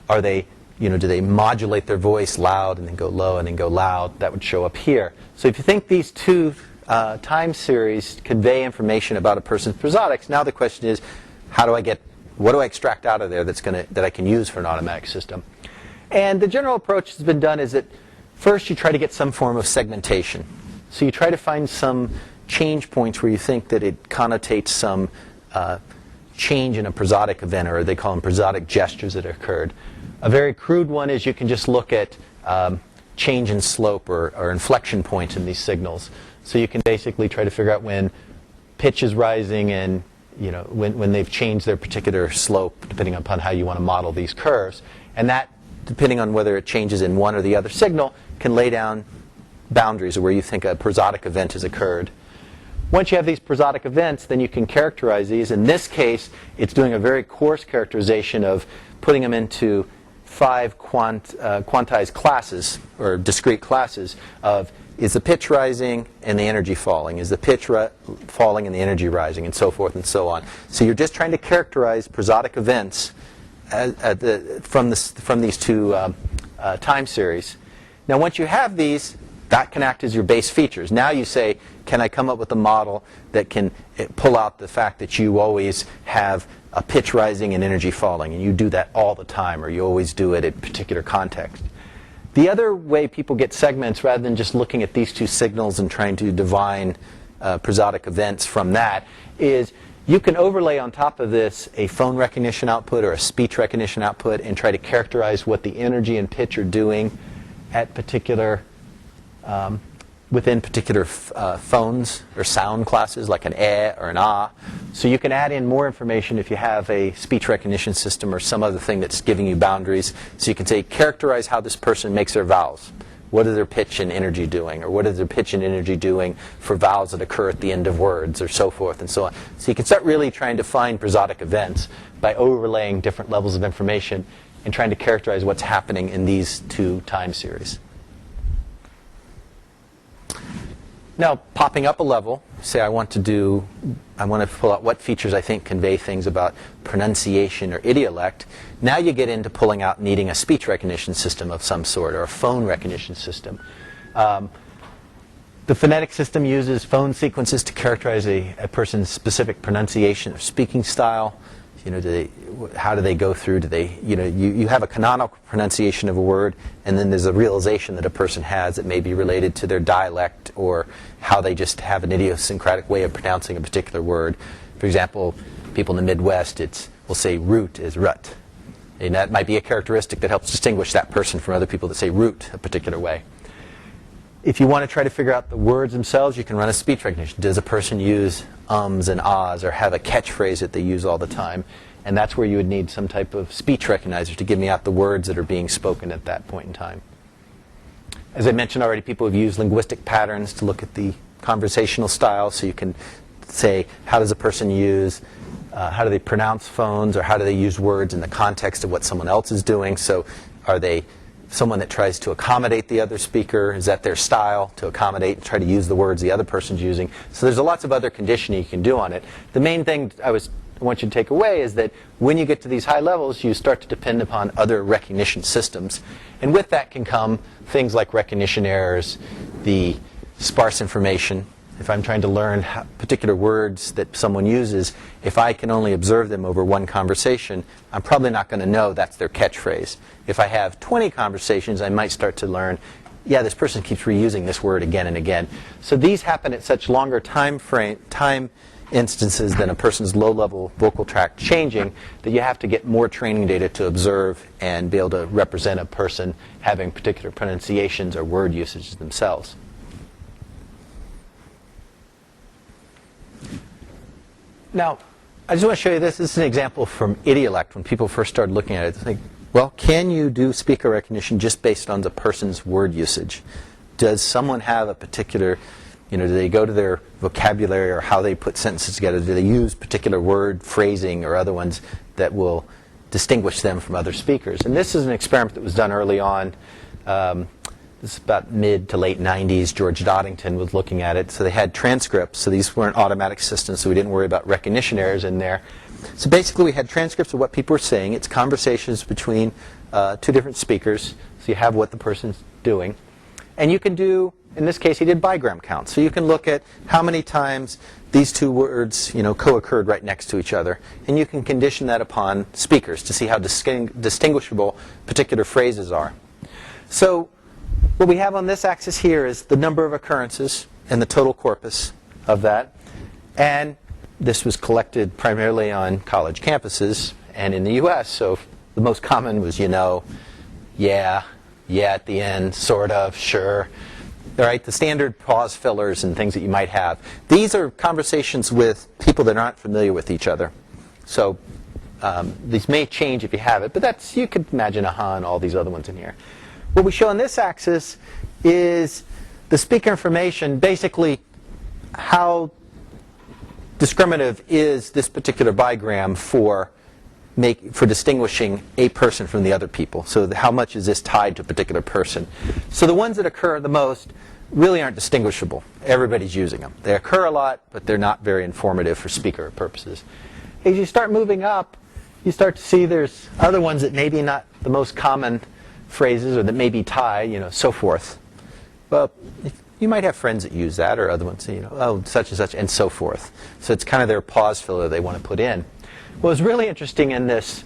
Are they, do they modulate their voice loud and then go low and then go loud? That would show up here. So if you think these two time series convey information about a person's prosodics, now the question is, what do I extract out of there that I can use for an automatic system? And the general approach that's been done is that first you try to get some form of segmentation. So you try to find some change points where you think that it connotates some change in a prosodic event, or they call them prosodic gestures that occurred. A very crude one is you can just look at change in slope or inflection points in these signals. So you can basically try to figure out when pitch is rising and when they've changed their particular slope, depending upon how you want to model these curves. And that, depending on whether it changes in one or the other signal, can lay down boundaries of where you think a prosodic event has occurred. Once you have these prosodic events, then you can characterize these. In this case, it's doing a very coarse characterization of putting them into 5 quantized classes, or discrete classes, of is the pitch rising and the energy falling? Is the pitch falling and the energy rising? And so forth and so on. So you're just trying to characterize prosodic events from these two time series. Now once you have these, that can act as your base features. Now you say, can I come up with a model that can pull out the fact that you always have a pitch rising and energy falling, and you do that all the time, or you always do it in particular context. The other way people get segments, rather than just looking at these two signals and trying to divine prosodic events from that, is you can overlay on top of this a phone recognition output or a speech recognition output and try to characterize what the energy and pitch are doing at within particular phones or sound classes, like an eh or an ah. So you can add in more information if you have a speech recognition system or some other thing that's giving you boundaries. So you can say, characterize how this person makes their vowels. What are their pitch and energy doing? Or what is their pitch and energy doing for vowels that occur at the end of words, or so forth and so on. So you can start really trying to find prosodic events by overlaying different levels of information and trying to characterize what's happening in these two time series. Now, popping up a level, say I want to pull out what features I think convey things about pronunciation or idiolect. Now you get into pulling out needing a speech recognition system of some sort, or a phone recognition system. The phonetic system uses phone sequences to characterize a person's specific pronunciation or speaking style. How do they go through? Do they, you have a canonical pronunciation of a word, and then there's a realization that a person has that may be related to their dialect or how they just have an idiosyncratic way of pronouncing a particular word. For example, people in the Midwest, we'll say root is rut. And that might be a characteristic that helps distinguish that person from other people that say root a particular way. If you want to try to figure out the words themselves, you can run a speech recognition. Does a person use ums and ahs, or have a catchphrase that they use all the time? And that's where you would need some type of speech recognizer to give me out the words that are being spoken at that point in time. As I mentioned already, people have used linguistic patterns to look at the conversational style. So you can say, how does a person use, how do they pronounce phones, or how do they use words in the context of what someone else is doing? So are they someone that tries to accommodate the other speaker? Is that their style, to accommodate and try to use the words the other person's using? So there's lots of other conditioning you can do on it. The main thing I want you to take away is that when you get to these high levels, you start to depend upon other recognition systems. And with that can come things like recognition errors, the sparse information. If I'm trying to learn particular words that someone uses, if I can only observe them over one conversation, I'm probably not going to know that's their catchphrase. If I have 20 conversations, I might start to learn, yeah, this person keeps reusing this word again and again. So these happen at such longer time instances than a person's low-level vocal tract changing, that you have to get more training data to observe and be able to represent a person having particular pronunciations or word usages themselves. Now, I just want to show you this. This is an example from Idiolect when people first started looking at it. They think, well, can you do speaker recognition just based on the person's word usage? Does someone have a particular, do they go to their vocabulary or how they put sentences together? Do they use particular word phrasing or other ones that will distinguish them from other speakers? And this is an experiment that was done early on. This is about mid to late 90s. George Doddington was looking at it. So they had transcripts. So these weren't automatic systems, so we didn't worry about recognition errors in there. So basically we had transcripts of what people were saying. It's conversations between two different speakers. So you have what the person's doing. And you can do, in this case, he did bigram count. So you can look at how many times these two words, co-occurred right next to each other. And you can condition that upon speakers to see how distinguishable particular phrases are. So what we have on this axis here is the number of occurrences and the total corpus of that. And this was collected primarily on college campuses and in the US. So the most common was, yeah at the end, sort of, sure. All right, the standard pause fillers and things that you might have. These are conversations with people that aren't familiar with each other. So these may change if you have it, but you could imagine and all these other ones in here. What we show on this axis is the speaker information, basically how discriminative is this particular bigram for distinguishing a person from the other people. So how much is this tied to a particular person? So the ones that occur the most really aren't distinguishable. Everybody's using them. They occur a lot, but they're not very informative for speaker purposes. As you start moving up, you start to see there's other ones that maybe not the most common phrases or that may be tied, so forth. Well, you might have friends that use that or other ones, such and such, and so forth. So it's kind of their pause filler they want to put in. What was really interesting in this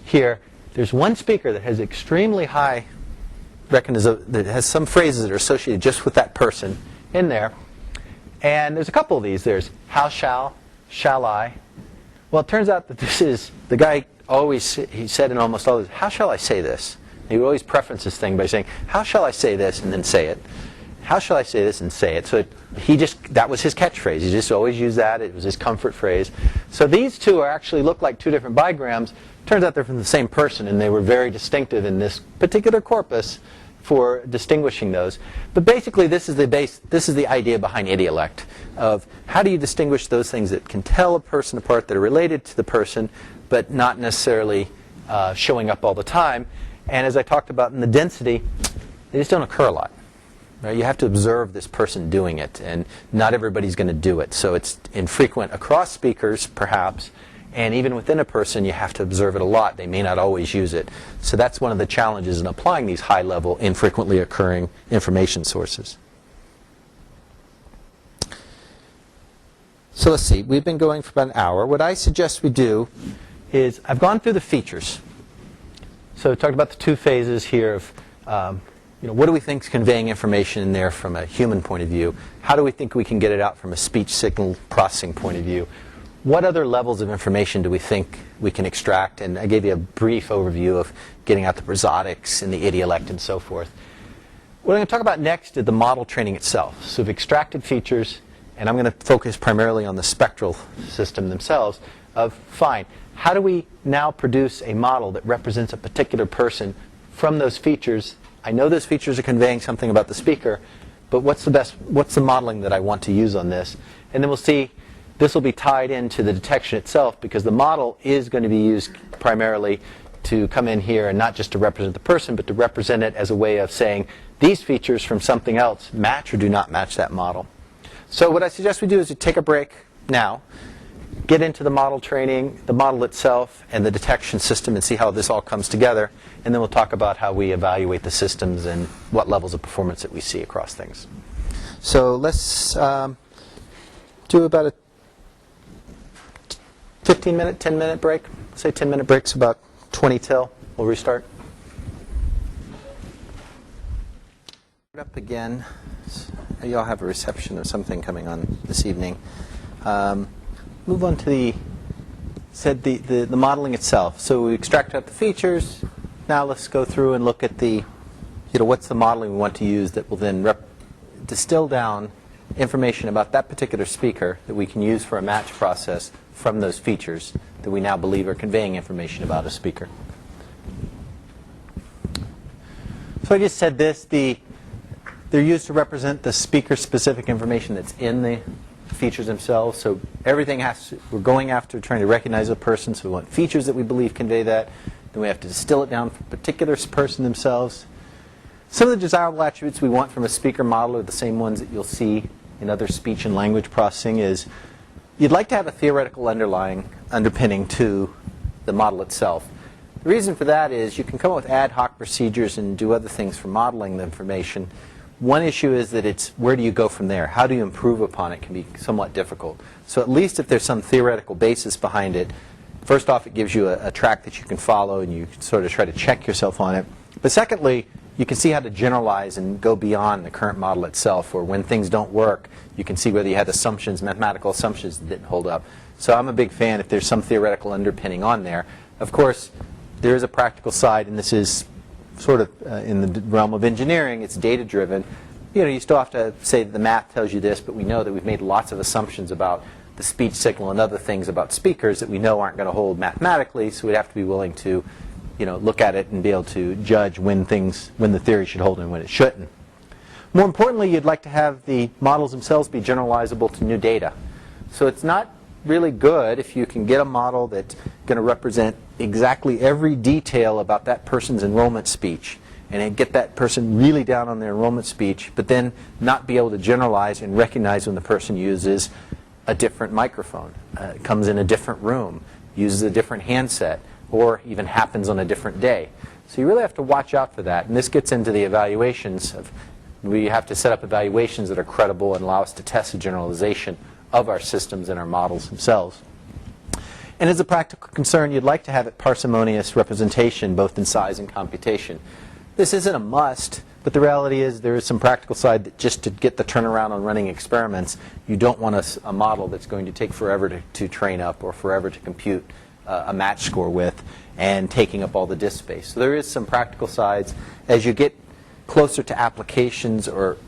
here, there's one speaker that has extremely high that has some phrases that are associated just with that person in there. And there's a couple of these. There's how shall I. Well, it turns out that this is, the guy he said in almost all of this, how shall I say this? He would always preference this thing by saying, how shall I say this, and then say it. How shall I say this, and say it. So that was his catchphrase. He just always used that. It was his comfort phrase. So these two actually look like two different bigrams. Turns out they're from the same person, and they were very distinctive in this particular corpus for distinguishing those. But basically, this is the idea behind Idiolect of how do you distinguish those things that can tell a person apart that are related to the person, but not necessarily showing up all the time. And as I talked about in the density, they just don't occur a lot. Right? You have to observe this person doing it, and not everybody's going to do it. So it's infrequent across speakers, perhaps, and even within a person, you have to observe it a lot. They may not always use it. So that's one of the challenges in applying these high-level, infrequently occurring information sources. So let's see. We've been going for about an hour. What I suggest we do is I've gone through the features. So we talked about the two phases here of what do we think is conveying information in there from a human point of view? How do we think we can get it out from a speech signal processing point of view? What other levels of information do we think we can extract? And I gave you a brief overview of getting out the prosodics and the idiolect and so forth. What I'm going to talk about next is the model training itself. So we've extracted features, and I'm going to focus primarily on the spectral system themselves of, fine, how do we now produce a model that represents a particular person from those features? I know those features are conveying something about the speaker, but what's the modeling that I want to use on this? And then we'll see this will be tied into the detection itself, because the model is going to be used primarily to come in here and not just to represent the person, but to represent it as a way of saying these features from something else match or do not match that model. So what I suggest we do is to take a break now, get into the model training, the model itself, and the detection system, and see how this all comes together. And then we'll talk about how we evaluate the systems and what levels of performance that we see across things. So let's do about a 15-minute, 10-minute break. Say 10-minute breaks, about 20 till. We'll restart. Up again. You all have a reception or something coming on this evening. Move on to the modeling itself. So we extract out the features. Now let's go through and look at what's the modeling we want to use that will then distill down information about that particular speaker that we can use for a match process from those features that we now believe are conveying information about a speaker. So I just said this, they're used to represent the speaker-specific information that's in the features themselves. So everything we're going after trying to recognize a person, so we want features that we believe convey that. Then we have to distill it down for a particular person themselves. Some of the desirable attributes we want from a speaker model are the same ones that you'll see in other speech and language processing. Is you'd like to have a theoretical underpinning to the model itself. The reason for that is you can come up with ad hoc procedures and do other things for modeling the information. One issue is that it's where do you go from there? How do you improve upon it can be somewhat difficult. So at least if there's some theoretical basis behind it, first off, it gives you a track that you can follow and you can sort of try to check yourself on it. But secondly, you can see how to generalize and go beyond the current model itself, or when things don't work, you can see whether you had assumptions, mathematical assumptions that didn't hold up. So I'm a big fan if there's some theoretical underpinning on there. Of course, there is a practical side, and this is sort of in the realm of engineering. It's data-driven. You still have to say that the math tells you this, but we know that we've made lots of assumptions about the speech signal and other things about speakers that we know aren't going to hold mathematically, so we'd have to be willing to look at it and be able to judge when the theory should hold and when it shouldn't. More importantly, you'd like to have the models themselves be generalizable to new data. So it's not really good if you can get a model that's going to represent exactly every detail about that person's enrollment speech and get that person really down on their enrollment speech, but then not be able to generalize and recognize when the person uses a different microphone, comes in a different room, uses a different handset, or even happens on a different day. So you really have to watch out for that. And this gets into the evaluations. We have to set up evaluations that are credible and allow us to test the generalization of our systems and our models themselves. And as a practical concern, you'd like to have it parsimonious representation, both in size and computation. This isn't a must, but the reality is there is some practical side that just to get the turnaround on running experiments, you don't want a model that's going to take forever to train up or forever to compute a match score with and taking up all the disk space. So there is some practical sides. As you get closer to applications or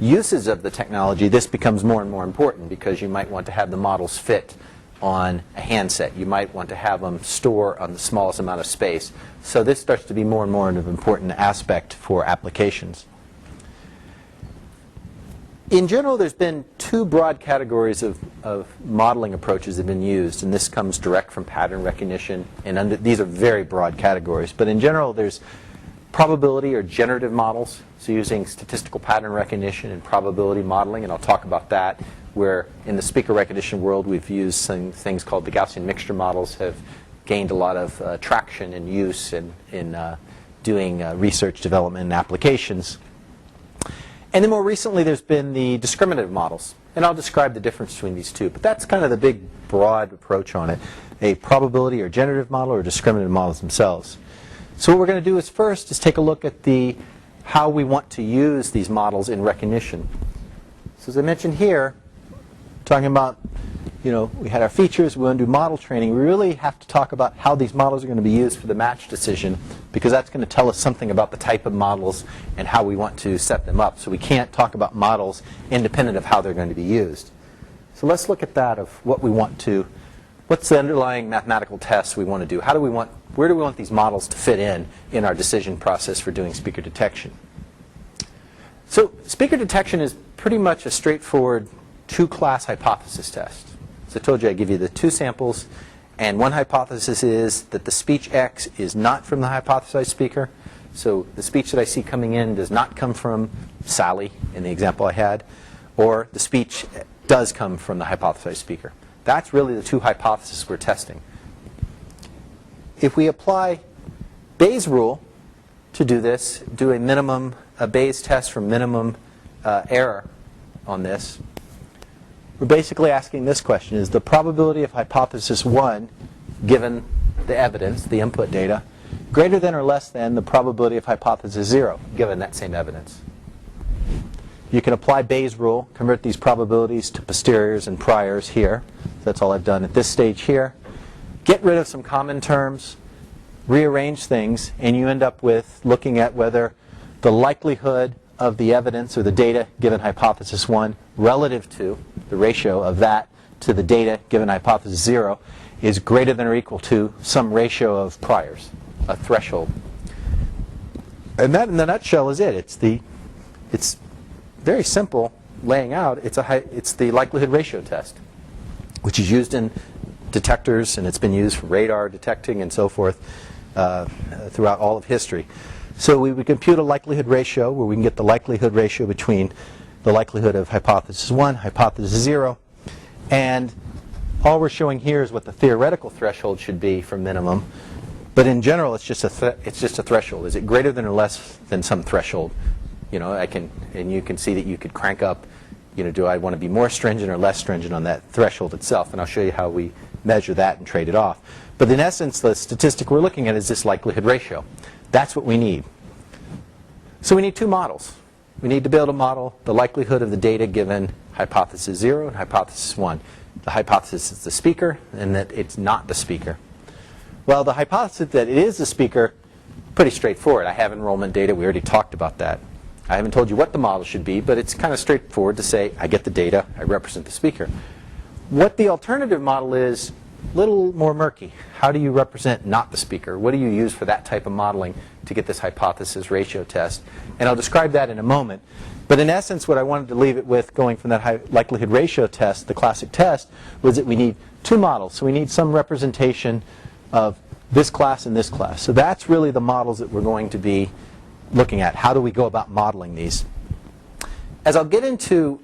uses of the technology, this becomes more and more important because you might want to have the models fit on a handset. You might want to have them store on the smallest amount of space. So this starts to be more and more of an important aspect for applications. In general, there's been two broad categories of modeling approaches that have been used, and this comes direct from pattern recognition, and these are very broad categories. But in general, there's probability or generative models, so using statistical pattern recognition and probability modeling, and I'll talk about that, where in the speaker recognition world we've used some things called the Gaussian mixture models have gained a lot of traction and use in doing research, development, and applications. And then more recently there's been the discriminative models, and I'll describe the difference between these two, but that's kind of the big broad approach on it, a probability or generative model or discriminative models themselves. So what we're going to do is first is take a look at how we want to use these models in recognition. So as I mentioned here, talking about, we had our features, we want to do model training. We really have to talk about how these models are going to be used for the match decision, because that's going to tell us something about the type of models and how we want to set them up. So we can't talk about models independent of how they're going to be used. So let's look at that of what we want to, what's the underlying mathematical tests we want to do? Where do we want these models to fit in our decision process for doing speaker detection? So speaker detection is pretty much a straightforward two-class hypothesis test. So I told you I'd give you the two samples, and one hypothesis is that the speech X is not from the hypothesized speaker. So the speech that I see coming in does not come from Sally in the example I had, or the speech does come from the hypothesized speaker. That's really the two hypotheses we're testing. If we apply Bayes' rule to do this, do a Bayes test for minimum error on this, we're basically asking this question: is the probability of hypothesis 1, given the evidence, the input data, greater than or less than the probability of hypothesis 0, given that same evidence? You can apply Bayes' rule, convert these probabilities to posteriors and priors here. That's all I've done at this stage here. Get rid of some common terms, rearrange things, and you end up with looking at whether the likelihood of the evidence or the data given hypothesis 1 relative to the ratio of that to the data given hypothesis 0 is greater than or equal to some ratio of priors, a threshold. And that in the nutshell is it. It's very simple laying out. It's the likelihood ratio test, which is used in detectors, and it's been used for radar detecting and so forth throughout all of history. So we would compute a likelihood ratio where we can get the likelihood ratio between the likelihood of hypothesis 1, hypothesis 0, and all we're showing here is what the theoretical threshold should be for minimum. But in general, it's just a threshold. Is it greater than or less than some threshold? You know, and you can see that you could crank up. You know, do I want to be more stringent or less stringent on that threshold itself? And I'll show you how we measure that and trade it off. But in essence, the statistic we're looking at is this likelihood ratio. That's what we need. So we need two models. We need to be able to model the likelihood of the data given hypothesis 0 and hypothesis 1. The hypothesis is the speaker, and that it's not the speaker. Well, the hypothesis that it is the speaker, pretty straightforward. I have enrollment data. We already talked about that. I haven't told you what the model should be, but it's kind of straightforward to say, I get the data, I represent the speaker. What the alternative model is, a little more murky. How do you represent not the speaker? What do you use for that type of modeling to get this hypothesis ratio test? And I'll describe that in a moment. But in essence, what I wanted to leave it with, going from that likelihood ratio test, the classic test, was that we need two models. So we need some representation of this class and this class. So that's really the models that we're going to be looking at. How do we go about modeling these? As I'll get into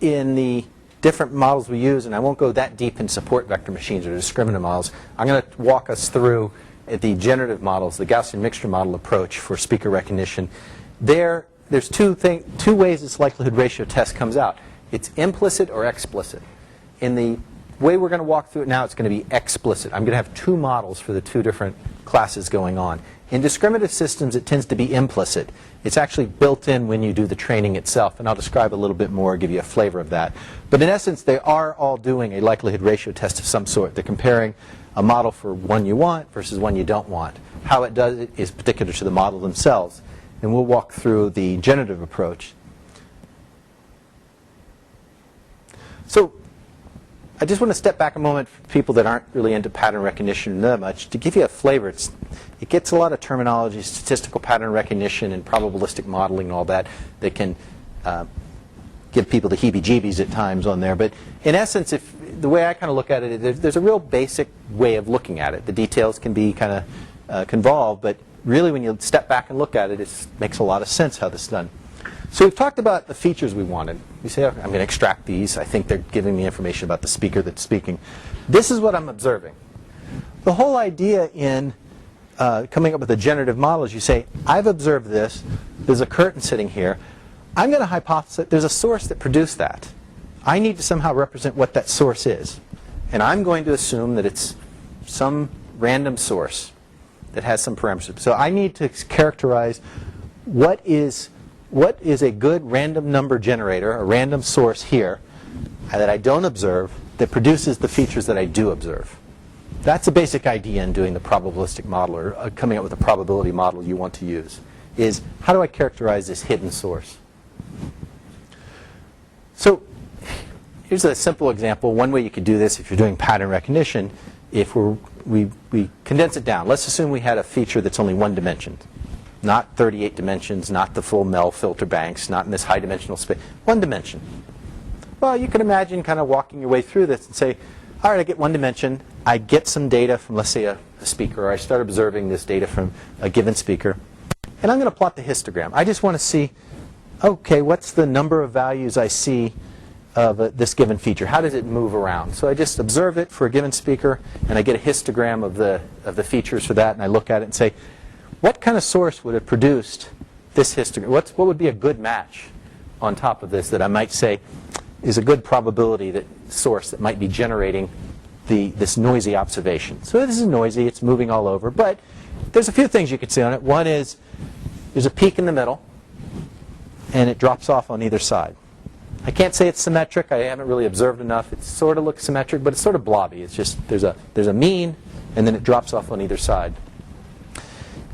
in the different models we use, and I won't go that deep in support vector machines or discriminant models, I'm going to walk us through the generative models, the Gaussian mixture model approach for speaker recognition. There's two ways this likelihood ratio test comes out. It's implicit or explicit. In the way we're going to walk through it now, it's going to be explicit. I'm going to have two models for the two different classes going on. In discriminative systems, it tends to be implicit. It's actually built in when you do the training itself, and I'll describe a little bit more, give you a flavor of that. But in essence, they are all doing a likelihood ratio test of some sort. They're comparing a model for one you want versus one you don't want. How it does it is particular to the model themselves, and we'll walk through the generative approach. So I just want to step back a moment for people that aren't really into pattern recognition that much to give you a flavor. It gets a lot of terminology, statistical pattern recognition and probabilistic modeling and all that can give people the heebie-jeebies at times on there. But in essence, the way I kind of look at it, there's a real basic way of looking at it. The details can be kind of convolved, but really when you step back and look at it, it makes a lot of sense how this is done. So we've talked about the features we wanted. We say, okay, I'm going to extract these. I think they're giving me information about the speaker that's speaking. This is what I'm observing. The whole idea in coming up with a generative model is you say, I've observed this. There's a curtain sitting here. I'm going to hypothesize there's a source that produced that. I need to somehow represent what that source is. And I'm going to assume that it's some random source that has some parameters. So I need to characterize what is a good random number generator, a random source here that I don't observe that produces the features that I do observe. That's a basic idea in doing the probabilistic model or coming up with a probability model you want to use, is how do I characterize this hidden source? So here's a simple example. One way you could do this if you're doing pattern recognition, if we condense it down. Let's assume we had a feature that's only one dimension. Not 38 dimensions, not the full MEL filter banks, not in this high dimensional space. One dimension. Well, you can imagine kind of walking your way through this and say, all right, I get one dimension. I get some data from, let's say, a speaker, or I start observing this data from a given speaker. And I'm going to plot the histogram. I just want to see, okay, what's the number of values I see of this given feature? How does it move around? So I just observe it for a given speaker, and I get a histogram of the features for that, and I look at it and say, what kind of source would have produced this histogram? What would be a good match on top of this that I might say is a good probability that source that might be generating this noisy observation? So this is noisy, it's moving all over, but there's a few things you could say on it. One is there's a peak in the middle, and it drops off on either side. I can't say it's symmetric. I haven't really observed enough. It sort of looks symmetric, but it's sort of blobby. It's just there's a mean, and then it drops off on either side.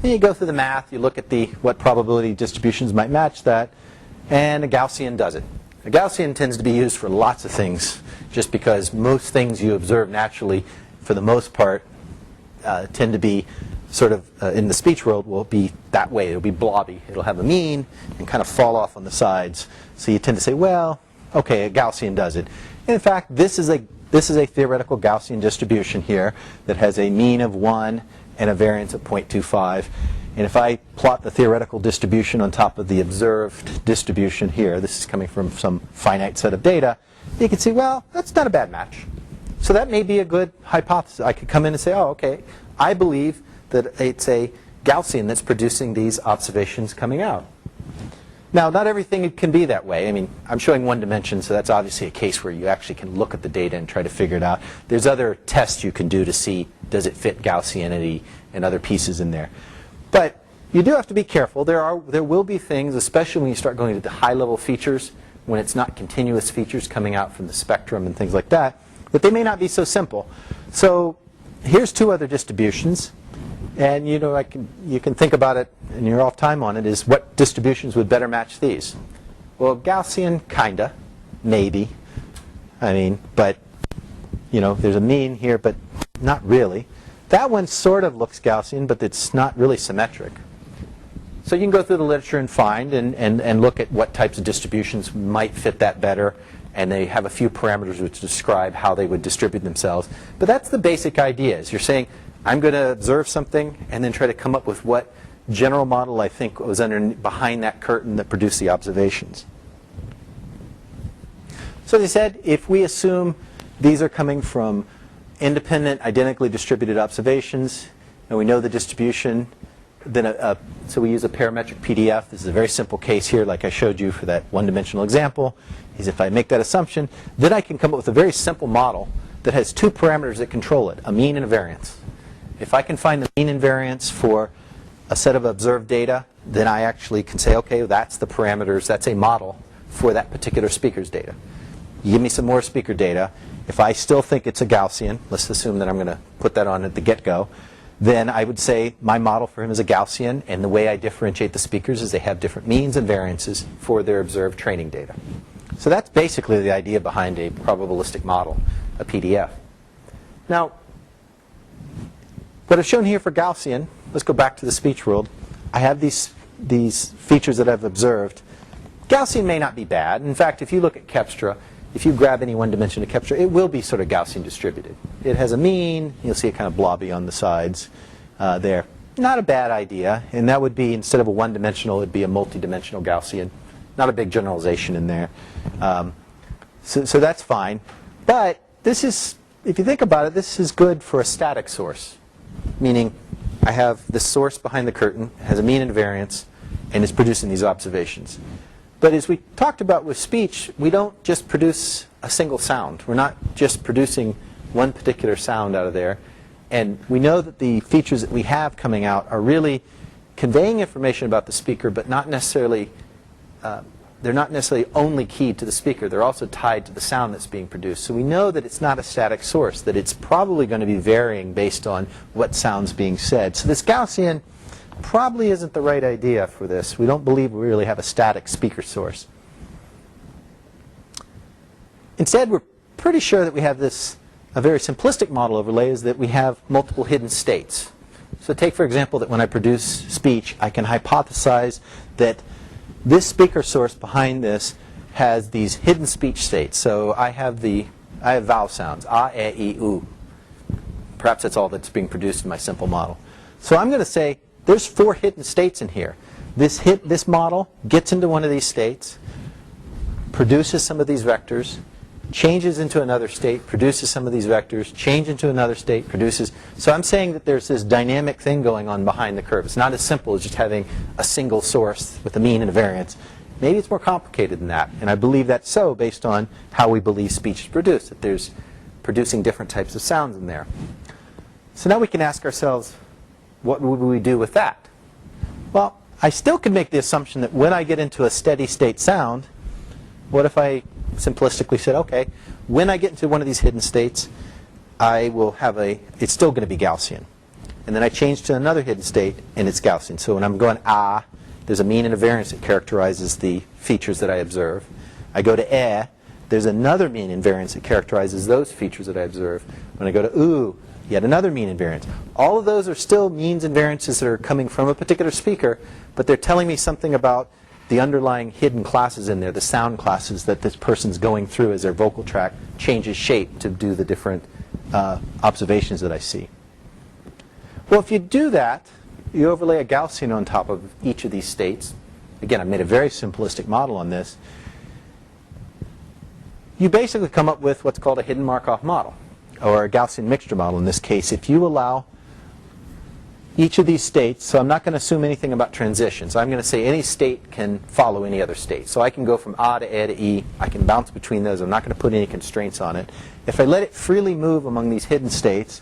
Then you go through the math, you look at what probability distributions might match that. and a Gaussian does it. A Gaussian tends to be used for lots of things, just because most things you observe naturally, for the most part, tend to be sort of, in the speech world, will be that way. It'll be blobby. It'll have a mean and kind of fall off on the sides. So you tend to say, well, okay, a Gaussian does it. And in fact, this is a theoretical Gaussian distribution here that has a mean of 1 and a variance of 0.25. And if I plot the theoretical distribution on top of the observed distribution here, this is coming from some finite set of data, you can see, well, that's not a bad match. So that may be a good hypothesis. I could come in and say, oh, okay, I believe that it's a Gaussian that's producing these observations coming out. Now, not everything can be that way. I mean, I'm showing one dimension, so that's obviously a case where you actually can look at the data and try to figure it out. There's other tests you can do to see, does it fit Gaussianity and other pieces in there. But you do have to be careful. There will be things, especially when you start going to the high-level features, when it's not continuous features coming out from the spectrum and things like that, but they may not be so simple. So here's two other distributions. And you know, you can think about it, and you're off time on it, is what distributions would better match these? Well, Gaussian, kinda, maybe. I mean, but, you know, there's a mean here, but not really. That one sort of looks Gaussian, but it's not really symmetric. So you can go through the literature and find and look at what types of distributions might fit that better, and they have a few parameters which describe how they would distribute themselves. But that's the basic idea, is you're saying, I'm going to observe something and then try to come up with what general model I think was behind that curtain that produced the observations. So they said, if we assume these are coming from independent, identically distributed observations, and we know the distribution, then so we use a parametric PDF. This is a very simple case here, like I showed you for that one-dimensional example. Is if I make that assumption, then I can come up with a very simple model that has two parameters that control it, a mean and a variance. If I can find the mean and variance for a set of observed data, then I actually can say, okay, that's the parameters, that's a model for that particular speaker's data. You give me some more speaker data. If I still think it's a Gaussian, let's assume that I'm going to put that on at the get-go, then I would say my model for him is a Gaussian, and the way I differentiate the speakers is they have different means and variances for their observed training data. So that's basically the idea behind a probabilistic model, a PDF. Now, what I've shown here for Gaussian, let's go back to the speech world. I have these features that I've observed. Gaussian may not be bad. In fact, if you look at Kepstra, if you grab any one dimension of Kepstra, it will be sort of Gaussian distributed. It has a mean. You'll see it kind of blobby on the sides there. Not a bad idea. And that would be, instead of a one-dimensional, it would be a multi-dimensional Gaussian. Not a big generalization in there. So that's fine. But this is, if you think about it, this is good for a static source. Meaning, I have the source behind the curtain, has a mean and variance, and is producing these observations. But as we talked about with speech, we don't just produce a single sound. We're not just producing one particular sound out of there. And we know that the features that we have coming out are really conveying information about the speaker, but not necessarily, they're not necessarily only keyed to the speaker. They're also tied to the sound that's being produced. So we know that it's not a static source, that it's probably going to be varying based on what sound's being said. So this Gaussian probably isn't the right idea for this. We don't believe we really have a static speaker source. Instead, we're pretty sure that we have this, a very simplistic model overlay is that we have multiple hidden states. So take, for example, that when I produce speech, I can hypothesize that this speaker source behind this has these hidden speech states. So I have vowel sounds, a, e, I, u. Perhaps that's all that's being produced in my simple model. So I'm going to say there's 4 hidden states in here. This model gets into one of these states, produces some of these vectors, changes into another state, produces some of these vectors, change into another state, produces. So I'm saying that there's this dynamic thing going on behind the curve. It's not as simple as just having a single source with a mean and a variance. Maybe it's more complicated than that. And I believe that's so based on how we believe speech is produced, that there's producing different types of sounds in there. So now we can ask ourselves, what would we do with that? Well, I still could make the assumption that when I get into a steady state sound, what if I simplistically said, okay, when I get into one of these hidden states, I will have it's still going to be Gaussian. And then I change to another hidden state, and it's Gaussian. So when I'm going ah, there's a mean and a variance that characterizes the features that I observe. I go to eh, there's another mean and variance that characterizes those features that I observe. When I go to oo, yet another mean and variance. All of those are still means and variances that are coming from a particular speaker, but they're telling me something about the underlying hidden classes in there, the sound classes that this person's going through as their vocal tract changes shape to do the different observations that I see. Well, if you do that, you overlay a Gaussian on top of each of these states. Again, I've made a very simplistic model on this. You basically come up with what's called a hidden Markov model, or a Gaussian mixture model in this case. If you allow each of these states, so I'm not going to assume anything about transitions. I'm going to say any state can follow any other state. So I can go from A to E to E. I can bounce between those. I'm not going to put any constraints on it. If I let it freely move among these hidden states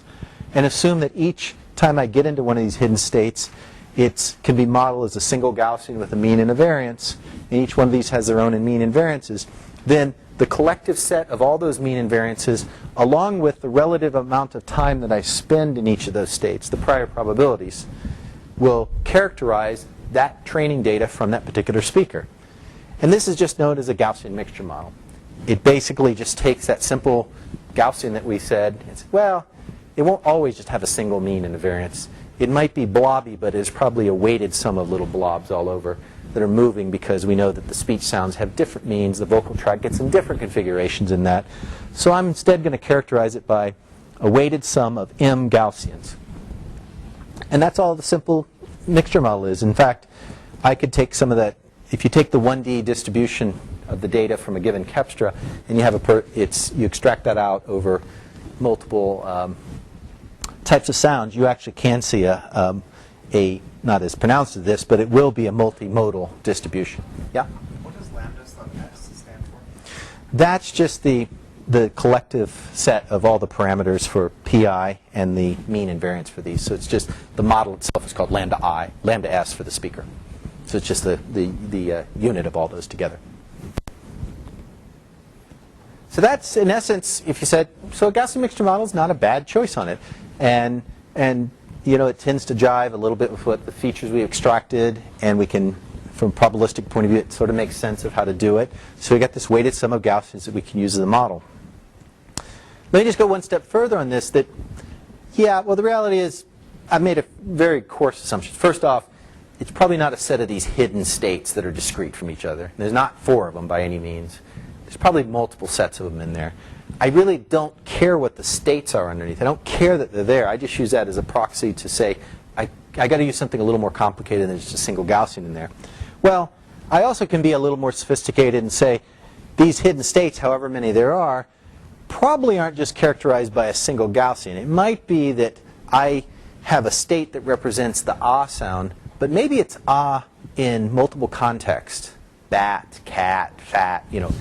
and assume that each time I get into one of these hidden states, it can be modeled as a single Gaussian with a mean and a variance, and each one of these has their own mean and variances, then the collective set of all those mean and variances, along with the relative amount of time that I spend in each of those states, the prior probabilities, will characterize that training data from that particular speaker. And this is just known as a Gaussian mixture model. It basically just takes that simple Gaussian that we said, and says, well, it won't always just have a single mean and a variance. It might be blobby, but it's probably a weighted sum of little blobs all over that are moving, because we know that the speech sounds have different means. The vocal tract gets in different configurations in that. So I'm instead going to characterize it by a weighted sum of m Gaussians. And that's all the simple mixture model is. In fact, I could take some of that. If you take the 1D distribution of the data from a given Kepstra and you have you extract that out over multiple types of sounds, you actually can see a not as pronounced as this, but it will be a multimodal distribution. Yeah? What does lambda sub s stand for? That's just the collective set of all the parameters for PI and the mean and variance for these. So it's just the model itself is called lambda I, lambda S for the speaker. So it's just the unit of all those together. So that's, in essence, if you said, so a Gaussian mixture model is not a bad choice on it. And you know, it tends to jive a little bit with what the features we extracted, and we can, from a probabilistic point of view, it sort of makes sense of how to do it. So we got this weighted sum of Gaussians that we can use as a model. Let me just go one step further on this. That, yeah, well, the reality is I've made a very coarse assumption. First off, it's probably not a set of these hidden states that are discrete from each other. There's not 4 of them by any means. There's probably multiple sets of them in there. I really don't care what the states are underneath. I don't care that they're there. I just use that as a proxy to say, I got to use something a little more complicated than just a single Gaussian in there. Well, I also can be a little more sophisticated and say, these hidden states, however many there are, probably aren't just characterized by a single Gaussian. It might be that I have a state that represents the ah sound, but maybe it's ah in multiple contexts. Bat, cat, fat, you know.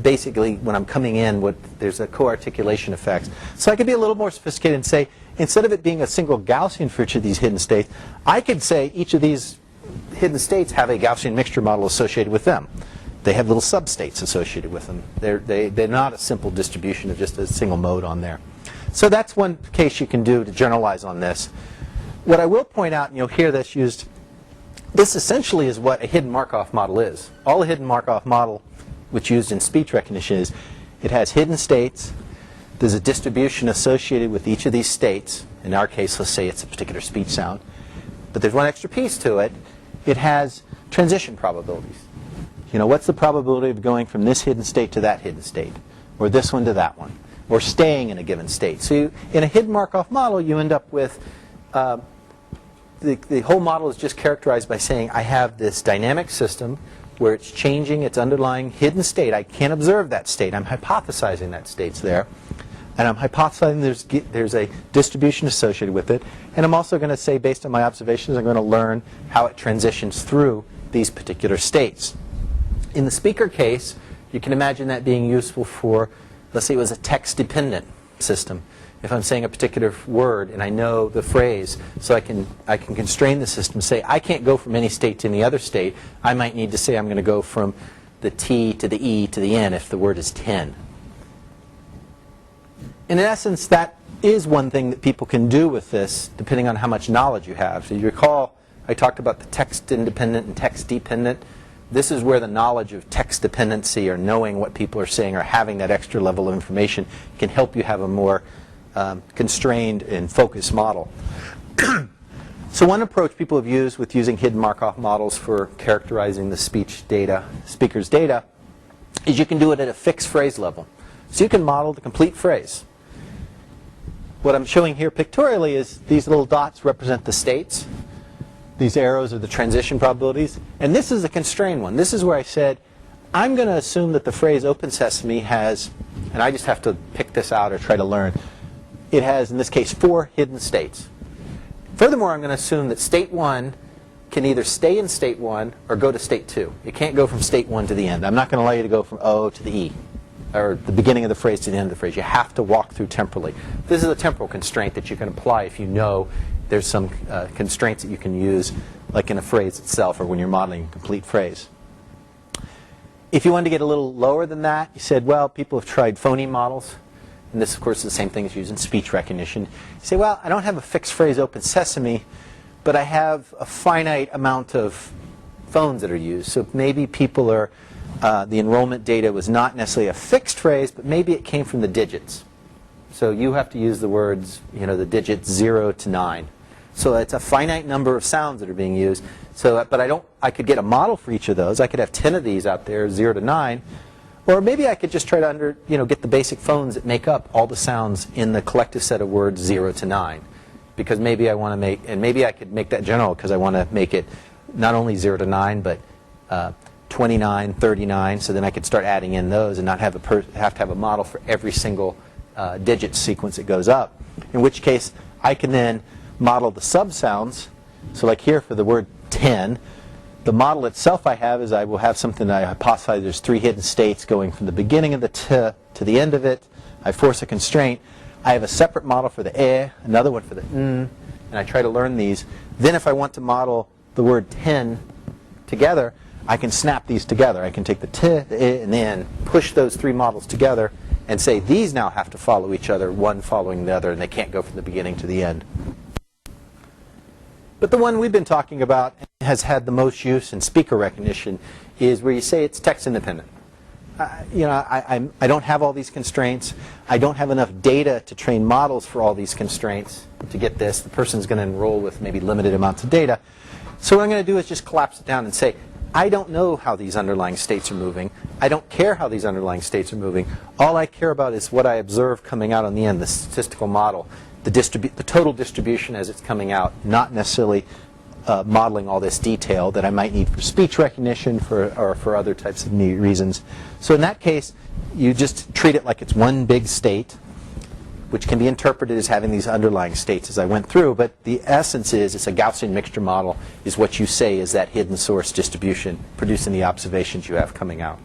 Basically, when I'm coming in, there's a co-articulation effect. So I could be a little more sophisticated and say, instead of it being a single Gaussian for each of these hidden states, I could say each of these hidden states have a Gaussian mixture model associated with them. They have little substates associated with them. They're not a simple distribution of just a single mode on there. So that's one case you can do to generalize on this. What I will point out, and you'll hear this used, this essentially is what a hidden Markov model is. All a hidden Markov model, which used in speech recognition, is it has hidden states. There's a distribution associated with each of these states. In our case, let's say it's a particular speech sound. But there's one extra piece to it. It has transition probabilities. You know, what's the probability of going from this hidden state to that hidden state? Or this one to that one? Or staying in a given state? So in a hidden Markov model, you end up with the whole model is just characterized by saying I have this dynamic system where it's changing its underlying hidden state. I can't observe that state. I'm hypothesizing that state's there. And I'm hypothesizing there's a distribution associated with it. And I'm also going to say, based on my observations, I'm going to learn how it transitions through these particular states. In the speaker case, you can imagine that being useful for, let's say it was a text-dependent system. If I'm saying a particular word and I know the phrase, so I can constrain the system, say I can't go from any state to any other state. I might need to say I'm going to go from the T to the E to the N if the word is 10. In essence, that is one thing that people can do with this, depending on how much knowledge you have. So you recall, I talked about the text independent and text dependent. This is where the knowledge of text dependency, or knowing what people are saying, or having that extra level of information, can help you have a more constrained and focused model. So one approach people have used with using hidden Markov models for characterizing the speaker's data, is you can do it at a fixed phrase level. So you can model the complete phrase. What I'm showing here pictorially is these little dots represent the states. These arrows are the transition probabilities. And this is a constrained one. This is where I said, I'm going to assume that the phrase open sesame has, and I just have to pick this out or try to learn, it has, in this case, 4 hidden states. Furthermore, I'm going to assume that state 1 can either stay in state 1 or go to state 2. It can't go from state 1 to the end. I'm not going to allow you to go from O to the E, or the beginning of the phrase to the end of the phrase. You have to walk through temporally. This is a temporal constraint that you can apply if you know there's some constraints that you can use, like in a phrase itself or when you're modeling a complete phrase. If you wanted to get a little lower than that, you said, well, people have tried phoneme models. And this, of course, is the same thing as using speech recognition. You say, well, I don't have a fixed phrase open sesame, but I have a finite amount of phones that are used. So maybe people are, the enrollment data was not necessarily a fixed phrase, but maybe it came from the digits. So you have to use the words, the digits 0 to 9. So it's a finite number of sounds that are being used. So, but I could get a model for each of those. I could have 10 of these out there, 0 to 9. Or maybe I could just try to get the basic phones that make up all the sounds in the collective set of words 0 to 9. Because maybe I want to make, and maybe I could make that general because I want to make it not only 0 to 9, but 29, 39. So then I could start adding in those and not have to have a model for every single digit sequence that goes up. In which case, I can then model the sub-sounds. So like here for the word 10, the model itself I have is I will have something that I hypothesize there's 3 hidden states going from the beginning of the t to the end of it. I force a constraint. I have a separate model for the another one for the and I try to learn these. Then if I want to model the word 10 together, I can snap these together. I can take the t, the and then push those 3 models together and say these now have to follow each other, one following the other, and they can't go from the beginning to the end. But the one we've been talking about and has had the most use in speaker recognition is where you say it's text independent. I don't have all these constraints. I don't have enough data to train models for all these constraints to get this. The person's going to enroll with maybe limited amounts of data. So what I'm going to do is just collapse it down and say, I don't know how these underlying states are moving. I don't care how these underlying states are moving. All I care about is what I observe coming out on the end, the statistical model. The total distribution as it's coming out, not necessarily modeling all this detail that I might need for speech recognition or for other types of reasons. So in that case, you just treat it like it's one big state, which can be interpreted as having these underlying states as I went through. But the essence is it's a Gaussian mixture model is what you say is that hidden source distribution producing the observations you have coming out.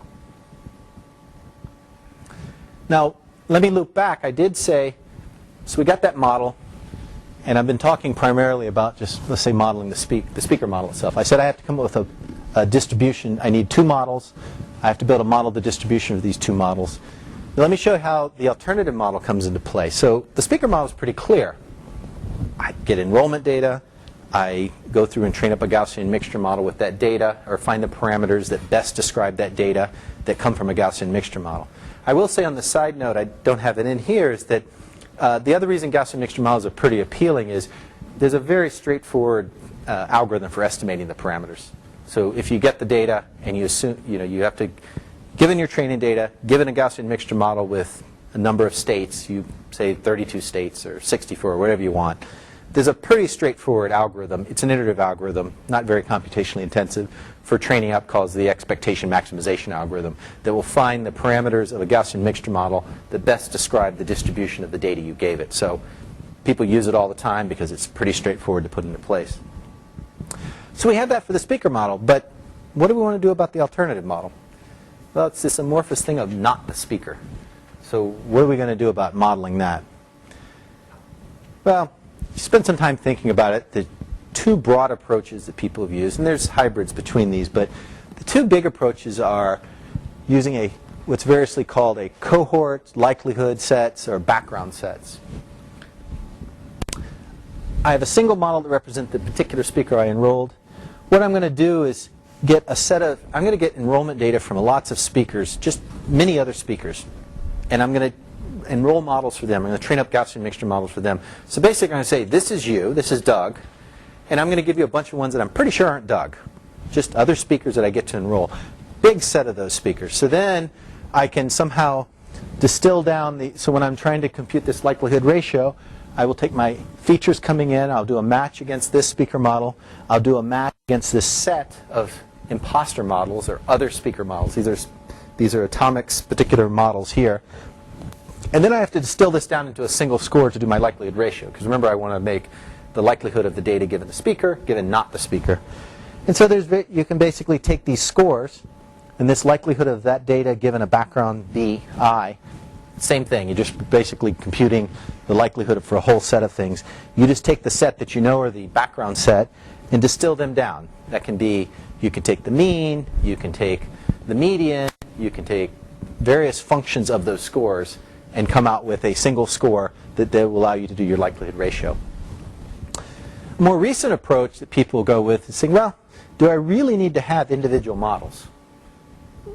Now, let me loop back. I did say, so we got that model, and I've been talking primarily about just, let's say, modeling the speaker model itself. I said I have to come up with a distribution. I need 2 models. I have to be able to model the distribution of these 2 models. Now, let me show you how the alternative model comes into play. So the speaker model is pretty clear. I get enrollment data. I go through and train up a Gaussian mixture model with that data, or find the parameters that best describe that data that come from a Gaussian mixture model. I will say on the side note, I don't have it in here, is that the other reason Gaussian mixture models are pretty appealing is there's a very straightforward algorithm for estimating the parameters. So if you get the data and you assume, you have to, given your training data, given a Gaussian mixture model with a number of states, you say 32 states or 64 or whatever you want, there's a pretty straightforward algorithm. It's an iterative algorithm, not very computationally intensive, for training up called the expectation maximization algorithm that will find the parameters of a Gaussian mixture model that best describe the distribution of the data you gave it. So people use it all the time because it's pretty straightforward to put into place. So we have that for the speaker model, but what do we want to do about the alternative model? Well, it's this amorphous thing of not the speaker. So what are we going to do about modeling that? Well, you spend some time thinking about it. The 2 broad approaches that people have used, and there's hybrids between these, but the 2 big approaches are using what's variously called a cohort, likelihood sets, or background sets. I have a single model that represents the particular speaker I enrolled. What I'm going to do is get a set of, I'm going to get enrollment data from lots of speakers, just many other speakers. And I'm going to enroll models for them. I'm going to train up Gaussian mixture models for them. So basically I'm going to say, this is you, this is Doug, and I'm going to give you a bunch of ones that I'm pretty sure aren't Doug. Just other speakers that I get to enroll. Big set of those speakers. So then I can somehow distill down the, so when I'm trying to compute this likelihood ratio, I will take my features coming in, I'll do a match against this speaker model, I'll do a match against this set of imposter models or other speaker models. These are atomics particular models here. And then I have to distill this down into a single score to do my likelihood ratio. Because remember, I want to make the likelihood of the data given the speaker, given not the speaker. And so you can basically take these scores, and this likelihood of that data given a background B, I, same thing. You're just basically computing the likelihood for a whole set of things. You just take the set that you know are the background set and distill them down. That can be, you can take the mean, you can take the median, you can take various functions of those scores and come out with a single score that will allow you to do your likelihood ratio. A more recent approach that people go with is saying, well, do I really need to have individual models?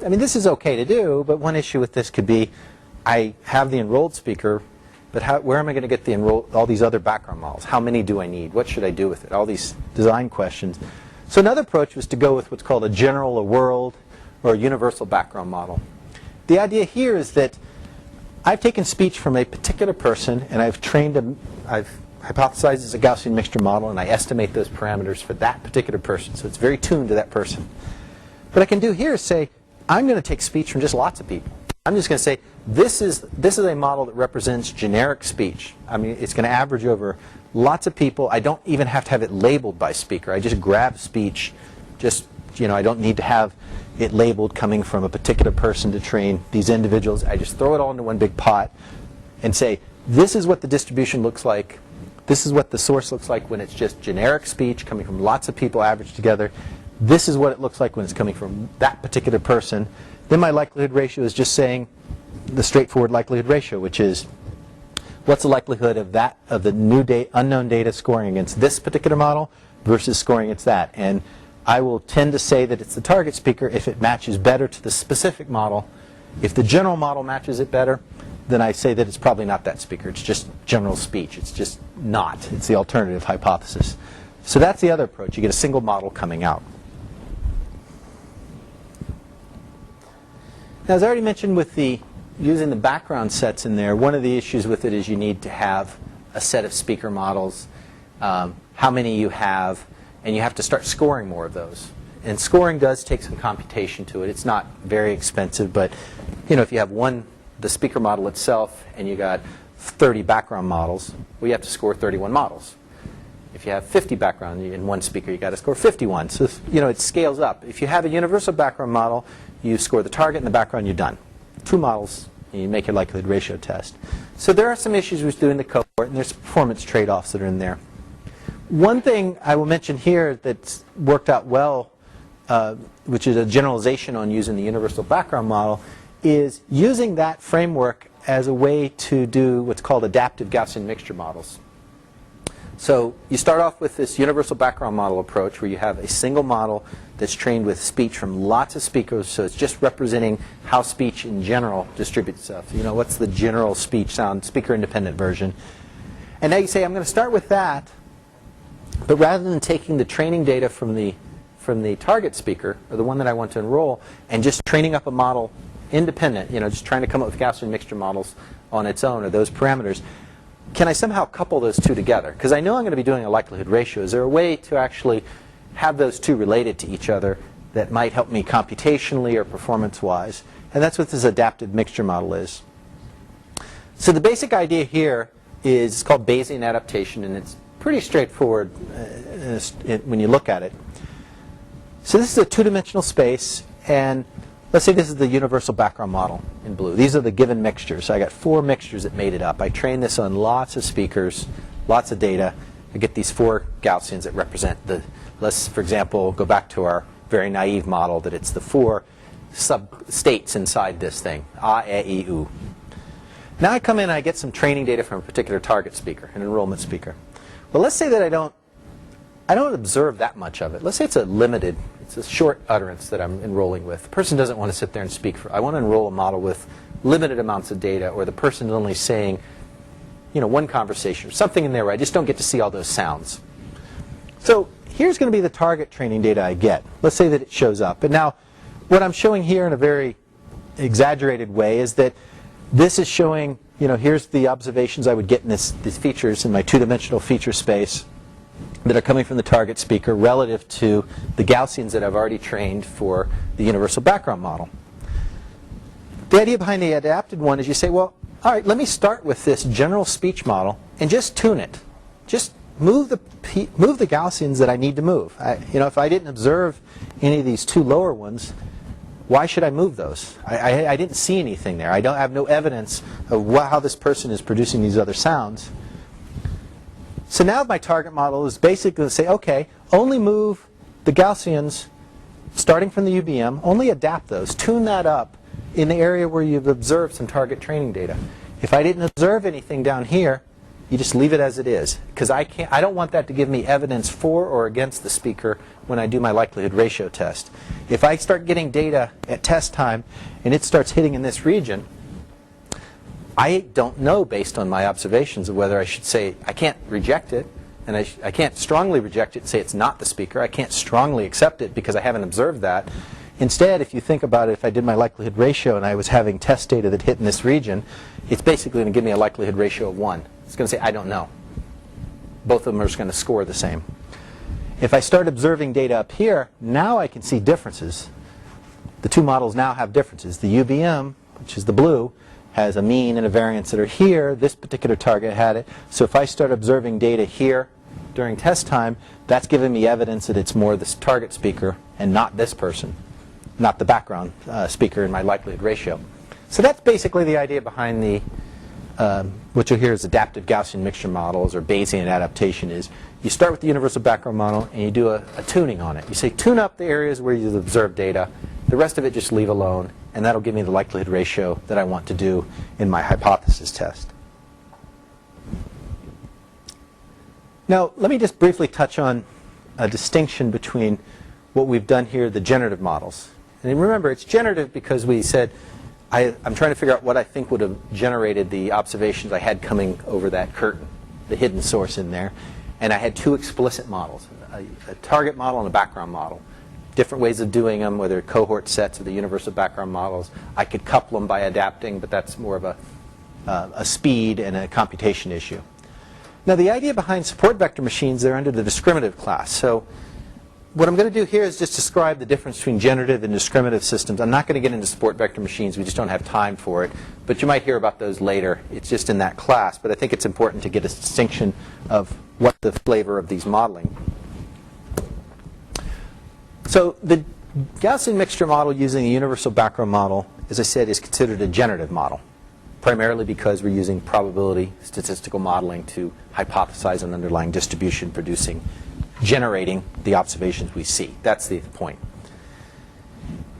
I mean, this is okay to do, but one issue with this could be I have the enrolled speaker, but where am I going to get all these other background models? How many do I need? What should I do with it? All these design questions. So another approach was to go with what's called a general, a world, or a universal background model. The idea here is that I've taken speech from a particular person, and I've hypothesized it's a Gaussian mixture model, and I estimate those parameters for that particular person. So it's very tuned to that person. What I can do here is say, I'm going to take speech from just lots of people. I'm just going to say, this is a model that represents generic speech. I mean, it's going to average over lots of people. I don't even have to have it labeled by speaker. I just grab speech. Just, I don't need to have it labeled coming from a particular person to train these individuals. I just throw it all into one big pot and say, this is what the distribution looks like. This is what the source looks like when it's just generic speech coming from lots of people averaged together. This is what it looks like when it's coming from that particular person. Then my likelihood ratio is just saying the straightforward likelihood ratio, which is what's the likelihood of the new unknown data scoring against this particular model versus scoring against that. And I will tend to say that it's the target speaker if it matches better to the specific model. If the general model matches it better, then I say that it's probably not that speaker. It's just general speech. It's just not. It's the alternative hypothesis. So that's the other approach. You get a single model coming out. Now, as I already mentioned with using the background sets in there, one of the issues with it is you need to have a set of speaker models, how many you have, and you have to start scoring more of those. And scoring does take some computation to it. It's not very expensive, but if you have the speaker model itself and you got 30 background models, well, you have to score 31 models. If you have 50 background in one speaker, you got to score 51. So it scales up. If you have a universal background model, you score the target and the background, you're done. 2 models, and you make your likelihood ratio test. So there are some issues with doing the cohort, and there's performance trade-offs that are in there. One thing I will mention here that's worked out well, which is a generalization on using the universal background model, is using that framework as a way to do what's called adaptive Gaussian mixture models. So you start off with this universal background model approach where you have a single model that's trained with speech from lots of speakers, so it's just representing how speech in general distributes itself. What's the general speech sound, speaker-independent version. And now you say, I'm going to start with that, but rather than taking the training data from the target speaker, or the one that I want to enroll, and just training up a model independent, just trying to come up with Gaussian mixture models on its own, or those parameters, can I somehow couple those two together? Because I know I'm going to be doing a likelihood ratio. Is there a way to actually have those two related to each other that might help me computationally or performance-wise? And that's what this adaptive mixture model is. So the basic idea here is it's called Bayesian adaptation, and it's pretty straightforward when you look at it. So this is a two-dimensional space, and let's say this is the universal background model in blue. These are the given mixtures. So I got 4 mixtures that made it up. I trained this on lots of speakers, lots of data. I get these 4 Gaussians that represent let's, for example, go back to our very naive model that it's the 4 sub-states inside this thing, A, E, I, U. Now I come in and I get some training data from a particular target speaker, an enrollment speaker. But let's say that I don't observe that much of it. Let's say it's a short utterance that I'm enrolling with. The person doesn't want to sit there and speak I want to enroll a model with limited amounts of data, or the person is only saying, one conversation, or something in there where I just don't get to see all those sounds. So here's going to be the target training data I get. Let's say that it shows up. And now, what I'm showing here in a very exaggerated way is that this is showing, here's the observations I would get in these features in my two-dimensional feature space that are coming from the target speaker relative to the Gaussians that I've already trained for the universal background model. The idea behind the adapted one is you say, well, all right, let me start with this general speech model and just tune it. Just move the Gaussians that I need to move. If I didn't observe any of these two lower ones, why should I move those? I didn't see anything there. I have no evidence of how this person is producing these other sounds. So now my target model is basically going to say, okay, only move the Gaussians starting from the UBM, only adapt those, tune that up in the area where you've observed some target training data. If I didn't observe anything down here, you just leave it as it is, because I don't want that to give me evidence for or against the speaker when I do my likelihood ratio test. If I start getting data at test time and it starts hitting in this region, I don't know based on my observations of whether I should say I can't reject it, and I can't strongly reject it and say it's not the speaker. I can't strongly accept it because I haven't observed that. Instead, if you think about it, if I did my likelihood ratio and I was having test data that hit in this region, it's basically going to give me a likelihood ratio of 1. It's going to say, I don't know. Both of them are just going to score the same. If I start observing data up here, now I can see differences. The two models now have differences. The UBM, which is the blue, has a mean and a variance that are here. This particular target had it. So if I start observing data here during test time, that's giving me evidence that it's more this target speaker and not this person, not the background speaker in my likelihood ratio. So that's basically the idea behind the what you'll hear is adaptive Gaussian mixture models, or Bayesian adaptation. Is you start with the universal background model and you do a tuning on it. You say tune up the areas where you've observed data. The rest of it just leave alone, and that'll give me the likelihood ratio that I want to do in my hypothesis test. Now, let me just briefly touch on a distinction between what we've done here, the generative models. And remember, it's generative because we said, I'm trying to figure out what I think would have generated the observations I had coming over that curtain, the hidden source in there. And I had two explicit models, a target model and a background model. Different ways of doing them, whether cohort sets or the universal background models. I could couple them by adapting, but that's more of a speed and a computation issue. Now, the idea behind support vector machines, they're under the discriminative class. So what I'm going to do here is just describe the difference between generative and discriminative systems. I'm not going to get into support vector machines. We just don't have time for it. But you might hear about those later. It's just in that class. But I think it's important to get a distinction of what the flavor of these modeling. So the Gaussian mixture model using the universal background model, as I said, is considered a generative model, primarily because we're using probability statistical modeling to hypothesize an underlying distribution generating the observations we see. That's the point.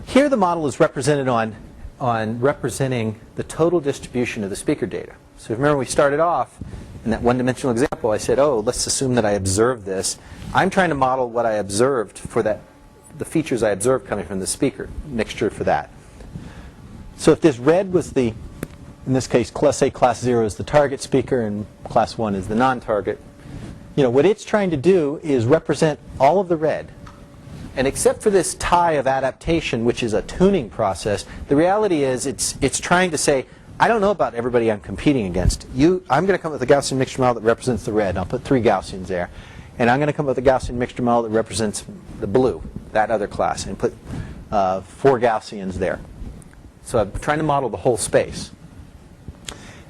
Here the model is represented on representing the total distribution of the speaker data. So remember we started off in that one-dimensional example. I said, oh, let's assume that I observed this. I'm trying to model what I observed for the features I observed coming from the speaker mixture for that. So if this red was in this case, let's say class 0 is the target speaker and class 1 is the non-target. What it's trying to do is represent all of the red. And except for this tie of adaptation, which is a tuning process, the reality is it's trying to say, I don't know about everybody I'm competing against. I'm going to come up with a Gaussian mixture model that represents the red. I'll put 3 Gaussians there. And I'm going to come up with a Gaussian mixture model that represents the blue, that other class, and put 4 Gaussians there. So I'm trying to model the whole space.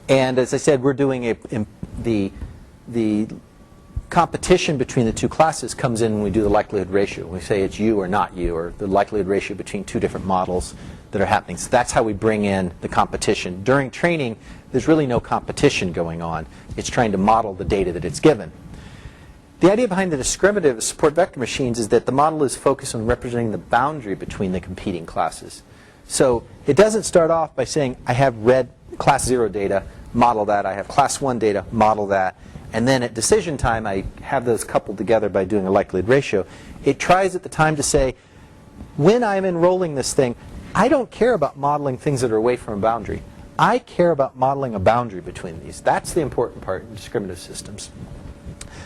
And as I said, we're doing the competition between the two classes comes in when we do the likelihood ratio. We say it's you or not you, or the likelihood ratio between two different models that are happening. So that's how we bring in the competition. During training, there's really no competition going on. It's trying to model the data that it's given. The idea behind the discriminative support vector machines is that the model is focused on representing the boundary between the competing classes. So it doesn't start off by saying, I have red class 0 data, model that. I have class 1 data, model that. and then at decision time I have those coupled together by doing a likelihood ratio, it tries at the time to say, when I'm enrolling this thing, I don't care about modeling things that are away from a boundary. I care about modeling a boundary between these. That's the important part in discriminative systems.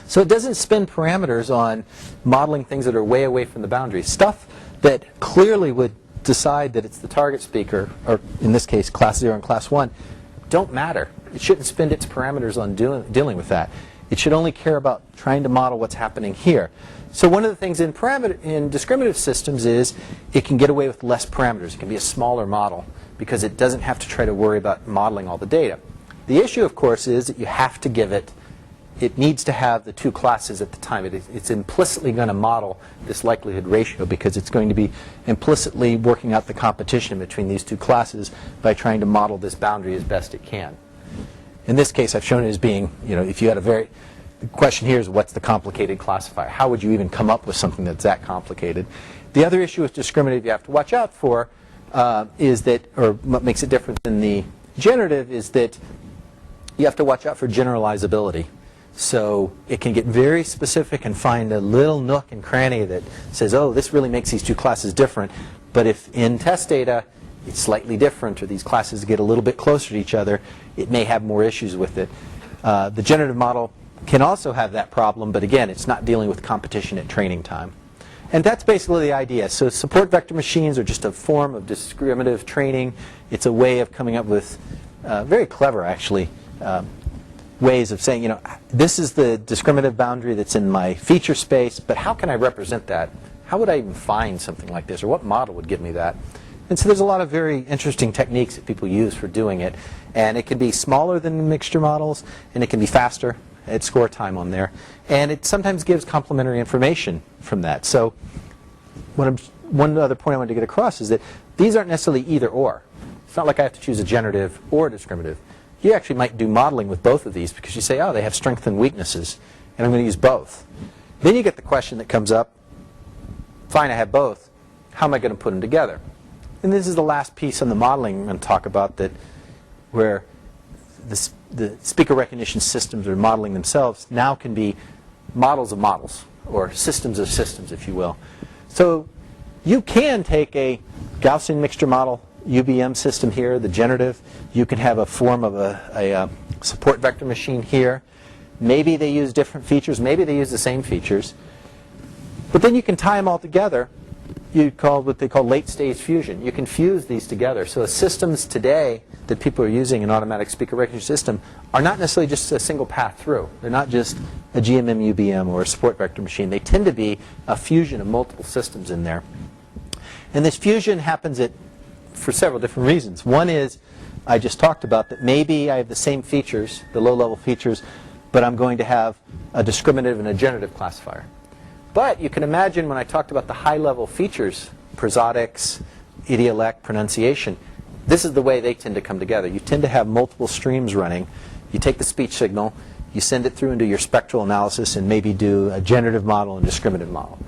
So it doesn't spend parameters on modeling things that are way away from the boundary. Stuff that clearly would decide that it's the target speaker, or in this case class 0 and class 1, don't matter. It shouldn't spend its parameters on dealing with that. It should only care about trying to model what's happening here. So one of the things in discriminative systems is it can get away with less parameters. It can be a smaller model because it doesn't have to try to worry about modeling all the data. The issue, of course, is that you have to give it needs to have the two classes at the time. It's implicitly going to model this likelihood ratio because it's going to be implicitly working out the competition between these two classes by trying to model this boundary as best it can. In this case, I've shown it as being, if you had the question here is what's the complicated classifier? How would you even come up with something that's that complicated? The other issue with discriminative you have to watch out for is that, or what makes it different than the generative, is that you have to watch out for generalizability. So it can get very specific and find a little nook and cranny that says, oh, this really makes these two classes different. But if in test data it's slightly different, or these classes get a little bit closer to each other, it may have more issues with it. The generative model can also have that problem, but again, it's not dealing with competition at training time. And that's basically the idea. So support vector machines are just a form of discriminative training. It's a way of coming up with very clever, actually, ways of saying, this is the discriminative boundary that's in my feature space, but how can I represent that? How would I even find something like this, or what model would give me that? And so there's a lot of very interesting techniques that people use for doing it. And it can be smaller than mixture models, and it can be faster at score time on there. And it sometimes gives complementary information from that. So one other point I wanted to get across is that these aren't necessarily either or. It's not like I have to choose a generative or a discriminative. You actually might do modeling with both of these because you say, oh, they have strengths and weaknesses, and I'm going to use both. Then you get the question that comes up, fine, I have both. How am I going to put them together? And this is the last piece on the modeling I'm going to talk about, that where the speaker recognition systems or modeling themselves now can be models of models, or systems of systems, if you will. So you can take a Gaussian mixture model UBM system here, the generative. You can have a form of a support vector machine here. Maybe they use different features. Maybe they use the same features. But then you can tie them all together. You call what they call late-stage fusion. You can fuse these together. So the systems today that people are using in automatic speaker recognition system are not necessarily just a single path through. They're not just a GMM UBM or a support vector machine. They tend to be a fusion of multiple systems in there. And this fusion happens for several different reasons. One is, I just talked about, that maybe I have the same features, the low-level features, but I'm going to have a discriminative and a generative classifier. But you can imagine when I talked about the high-level features, prosodics, idiolect, pronunciation, this is the way they tend to come together. You tend to have multiple streams running. You take the speech signal, you send it through into your spectral analysis and maybe do a generative model and discriminative model.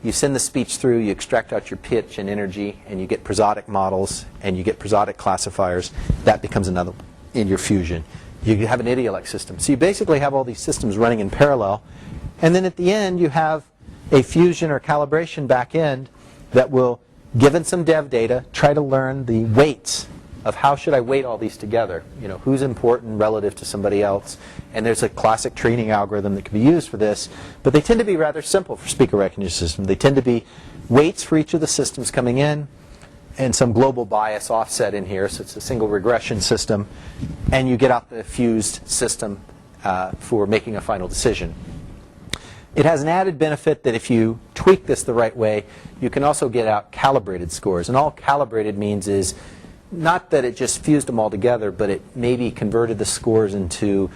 You send the speech through, you extract out your pitch and energy, and you get prosodic models, and you get prosodic classifiers. That becomes another in your fusion. You have an idiolect system. So you basically have all these systems running in parallel. And then at the end, you have a fusion or calibration back end that will, given some dev data, try to learn the weights of how should I weight all these together. Who's important relative to somebody else. And there's a classic training algorithm that can be used for this. But they tend to be rather simple for speaker recognition systems. They tend to be weights for each of the systems coming in, and some global bias offset in here. So it's a single regression system. And you get out the fused system for making a final decision. It has an added benefit that if you tweak this the right way, you can also get out calibrated scores. And all calibrated means is not that it just fused them all together, but it maybe converted the scores into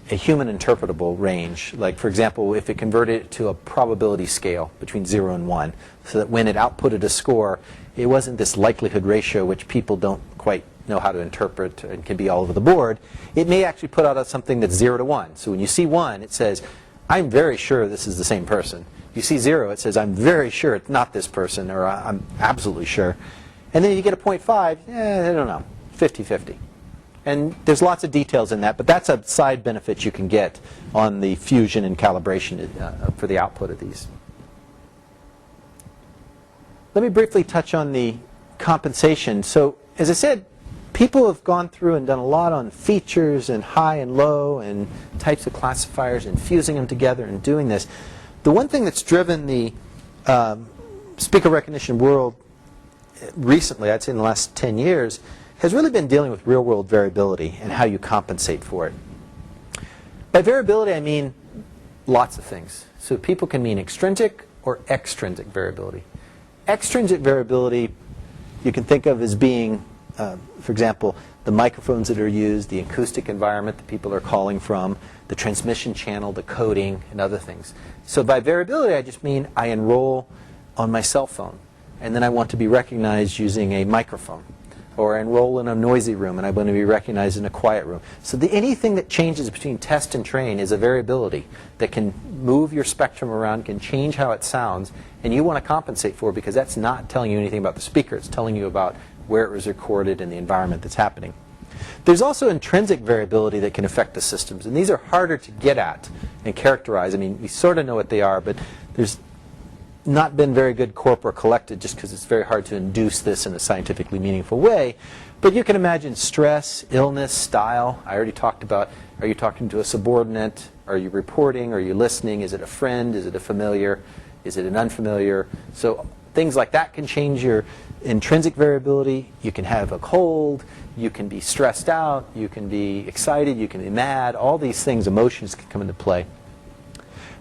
a human interpretable range. Like, for example, if it converted it to a probability scale between 0 and 1, so that when it outputted a score, it wasn't this likelihood ratio which people don't quite know how to interpret and can be all over the board. It may actually put out something that's 0 to 1. So when you see 1, it says, I'm very sure this is the same person. You see 0, it says, I'm very sure it's not this person, or I'm absolutely sure. And then you get a 0.5, I don't know, 50-50. And there's lots of details in that, but that's a side benefit you can get on the fusion and calibration for the output of these. Let me briefly touch on the compensation. So, as I said, people have gone through and done a lot on features and high and low and types of classifiers and fusing them together and doing this. The one thing that's driven the speaker recognition world recently, I'd say in the last 10 years, has really been dealing with real-world variability and how you compensate for it. By variability, I mean lots of things. So people can mean extrinsic or extrinsic variability. Extrinsic variability you can think of as being, for example, the microphones that are used, the acoustic environment that people are calling from, the transmission channel, the coding, and other things. So by variability, I just mean I enroll on my cell phone, and then I want to be recognized using a microphone. Or I enroll in a noisy room, and I want to be recognized in a quiet room. So anything that changes between test and train is a variability that can move your spectrum around, can change how it sounds, and you want to compensate for it because that's not telling you anything about the speaker. It's telling you about where it was recorded and the environment that's happening. There's also intrinsic variability that can affect the systems, and these are harder to get at and characterize. I mean, we sort of know what they are, but there's not been very good corpora collected just because it's very hard to induce this in a scientifically meaningful way. But you can imagine stress, illness, style. I already talked about, are you talking to a subordinate? Are you reporting? Are you listening? Is it a friend? Is it a familiar? Is it an unfamiliar? So things like that can change your intrinsic variability. You can have a cold. You can be stressed out. You can be excited. You can be mad. All these things, emotions can come into play.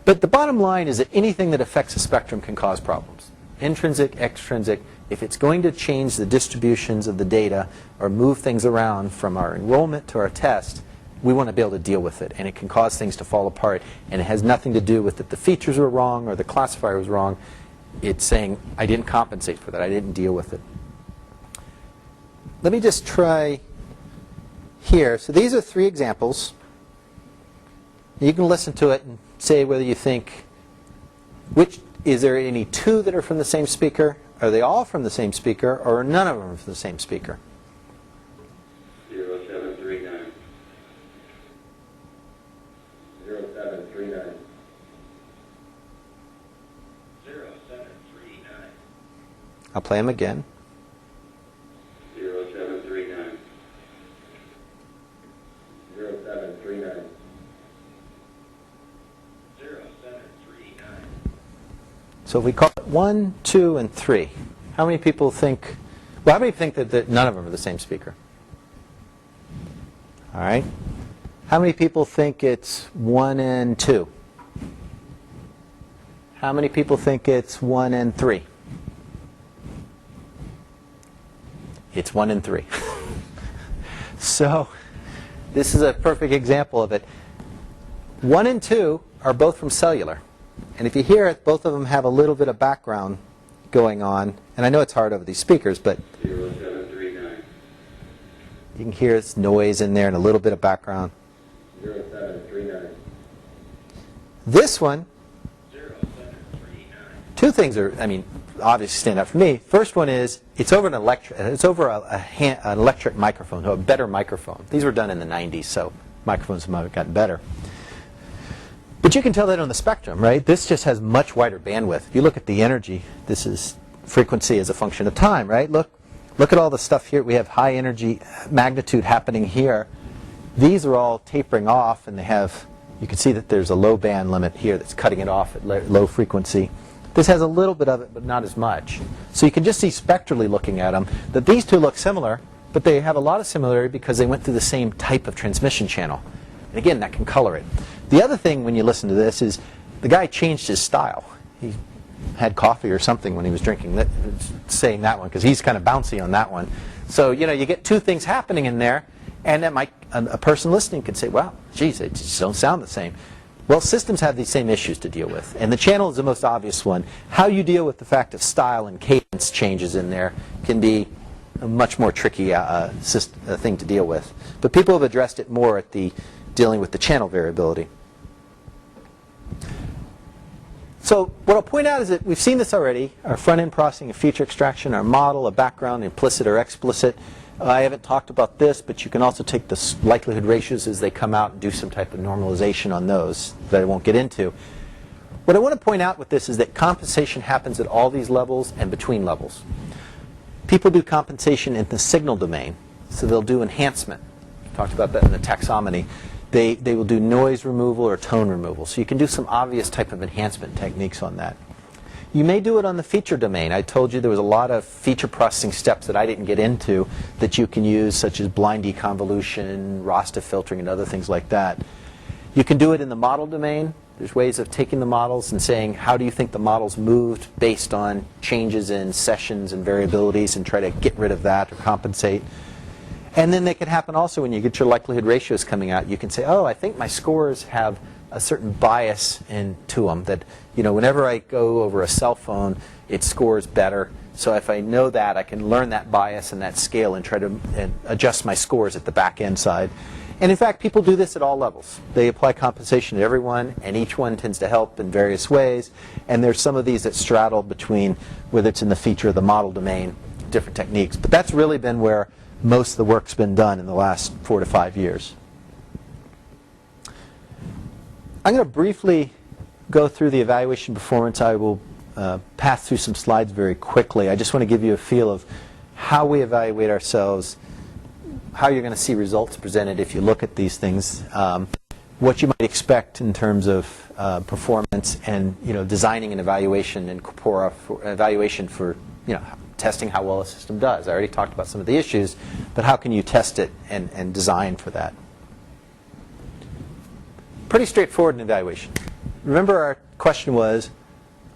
But the bottom line is that anything that affects the spectrum can cause problems. Intrinsic, extrinsic. If it's going to change the distributions of the data or move things around from our enrollment to our test, we want to be able to deal with it. And it can cause things to fall apart. And it has nothing to do with that the features were wrong or the classifier was wrong. It's saying, I didn't compensate for that. I didn't deal with it. Let me just try here. So these are 3 examples. You can listen to it and say whether you think, is there any 2 that are from the same speaker? Are they all from the same speaker? Or none of them are from the same speaker? 0739. 0739. 0739. I'll play them again. 0739. 0739. 0739. So if we call it 1, 2, and 3, how many people think, well, how many think that none of them are the same speaker? All right. How many people think it's 1 and 2? How many people think it's 1 and 3? It's 1 and 3. So this is a perfect example of it. 1 and 2 are both from cellular. And if you hear it, both of them have a little bit of background going on. And I know it's hard over these speakers, but 0739. you can hear this noise in there and a little bit of background. 0739. This one, 0739. 2 things are, obviously stand out for me. First one is, it's over an electric microphone, so a better microphone. These were done in the 90s, so microphones have gotten better. But you can tell that on the spectrum, right? This just has much wider bandwidth. If you look at the energy, this is frequency as a function of time, right? Look at all the stuff here. We have high energy magnitude happening here. These are all tapering off, and they have, you can see that there's a low band limit here that's cutting it off at low frequency. This has a little bit of it, but not as much. So you can just see spectrally looking at them that these 2 look similar, but they have a lot of similarity because they went through the same type of transmission channel. And again, that can color it. The other thing when you listen to this is the guy changed his style. He had coffee or something when he was drinking that, saying that one, because he's kind of bouncy on that one. So, you get 2 things happening in there, and that might, a person listening could say, well, geez, they just don't sound the same. Well, systems have these same issues to deal with, and the channel is the most obvious one. How you deal with the fact of style and cadence changes in there can be a much more tricky thing to deal with. But people have addressed it more at the dealing with the channel variability. So what I'll point out is that we've seen this already, our front-end processing, a feature extraction, our model, a background, implicit or explicit. I haven't talked about this, but you can also take the likelihood ratios as they come out and do some type of normalization on those that I won't get into. What I want to point out with this is that compensation happens at all these levels and between levels. People do compensation in the signal domain, so they'll do enhancement. We talked about that in the taxonomy. They will do noise removal or tone removal. So you can do some obvious type of enhancement techniques on that. You may do it on the feature domain. I told you there was a lot of feature processing steps that I didn't get into that you can use, such as blind deconvolution, Rasta filtering, and other things like that. You can do it in the model domain. There's ways of taking the models and saying, how do you think the models moved based on changes in sessions and variabilities, and try to get rid of that or compensate. And then they can happen also when you get your likelihood ratios coming out. You can say, oh, I think my scores have a certain bias into them, that whenever I go over a cell phone, it scores better. So if I know that, I can learn that bias and that scale and try to adjust my scores at the back end side. And in fact, people do this at all levels. They apply compensation to everyone, and each one tends to help in various ways. And there's some of these that straddle between, whether it's in the feature or the model domain, different techniques. But that's really been where most of the work's been done in the last 4 to 5 years. I'm going to briefly go through the evaluation performance. I will pass through some slides very quickly. I just want to give you a feel of how we evaluate ourselves, how you're going to see results presented if you look at these things, what you might expect in terms of performance, and designing an evaluation in Corpora for evaluation for testing how well a system does. I already talked about some of the issues, but how can you test it and design for that? Pretty straightforward in evaluation. Remember, our question was,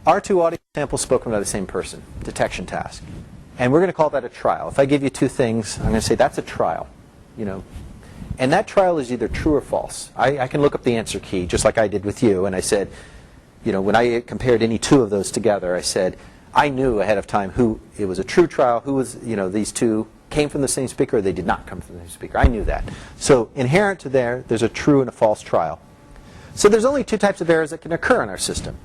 are two audio samples spoken by the same person? Detection task. And we're going to call that a trial. If I give you two things, I'm going to say that's a trial. And that trial is either true or false. I can look up the answer key, just like I did with you, and I said, when I compared any two of those together, I said, I knew ahead of time who it was a true trial, who was, these two came from the same speaker, or they did not come from the same speaker. I knew that. So inherent to there's a true and a false trial. So there's only two types of errors that can occur in our system.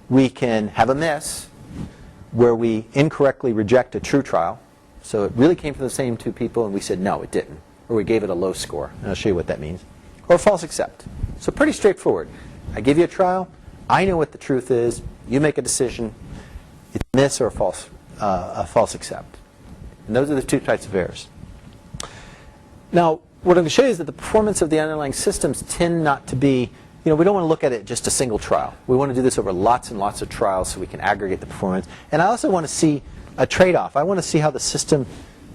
We can have a miss, where we incorrectly reject a true trial. So it really came from the same two people, and we said, no, it didn't. Or we gave it a low score. And I'll show you what that means. Or false accept. So pretty straightforward. I give you a trial. I know what the truth is. You make a decision. It's a miss or a false accept. And those are the two types of errors. Now, what I'm going to show you is that the performance of the underlying systems tend not to be, we don't want to look at it just a single trial. We want to do this over lots and lots of trials so we can aggregate the performance. And I also want to see a trade-off. I want to see how the system,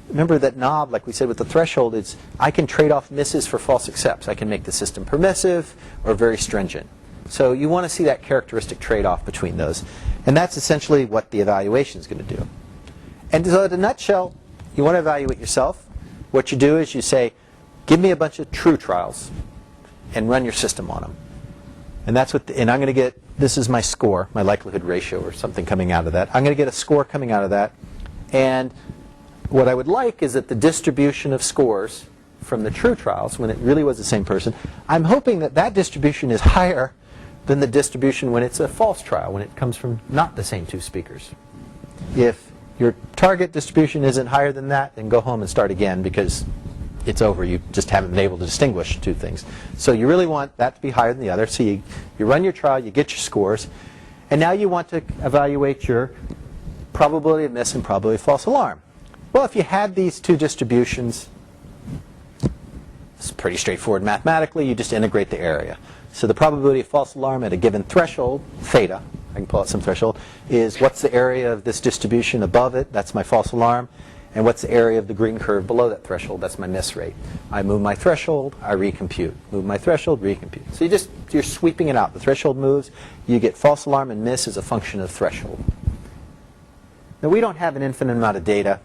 remember that knob, like we said with the threshold, I can trade off misses for false accepts. I can make the system permissive or very stringent. So you want to see that characteristic trade-off between those. And that's essentially what the evaluation is going to do. And so in a nutshell, you want to evaluate yourself. What you do is you say, give me a bunch of true trials and run your system on them. And that's what, and I'm going to get, this is my score, my likelihood ratio or something coming out of that. I'm going to get a score coming out of that. And what I would like is that the distribution of scores from the true trials, when it really was the same person, I'm hoping that that distribution is higher than the distribution when it's a false trial, when it comes from not the same two speakers. If your target distribution isn't higher than that, then go home and start again, because it's over. You just haven't been able to distinguish two things. So you really want that to be higher than the other. So you run your trial, you get your scores, and now you want to evaluate your probability of miss and probability of false alarm. Well, if you had these two distributions, it's pretty straightforward mathematically. You just integrate the area. So the probability of false alarm at a given threshold, theta, I can pull out some threshold, is what's the area of this distribution above it? That's my false alarm. And what's the area of the green curve below that threshold? That's my miss rate. I move my threshold, I recompute. Move my threshold, recompute. So you're sweeping it out. The threshold moves. You get false alarm and miss as a function of threshold. Now, we don't have an infinite amount of data.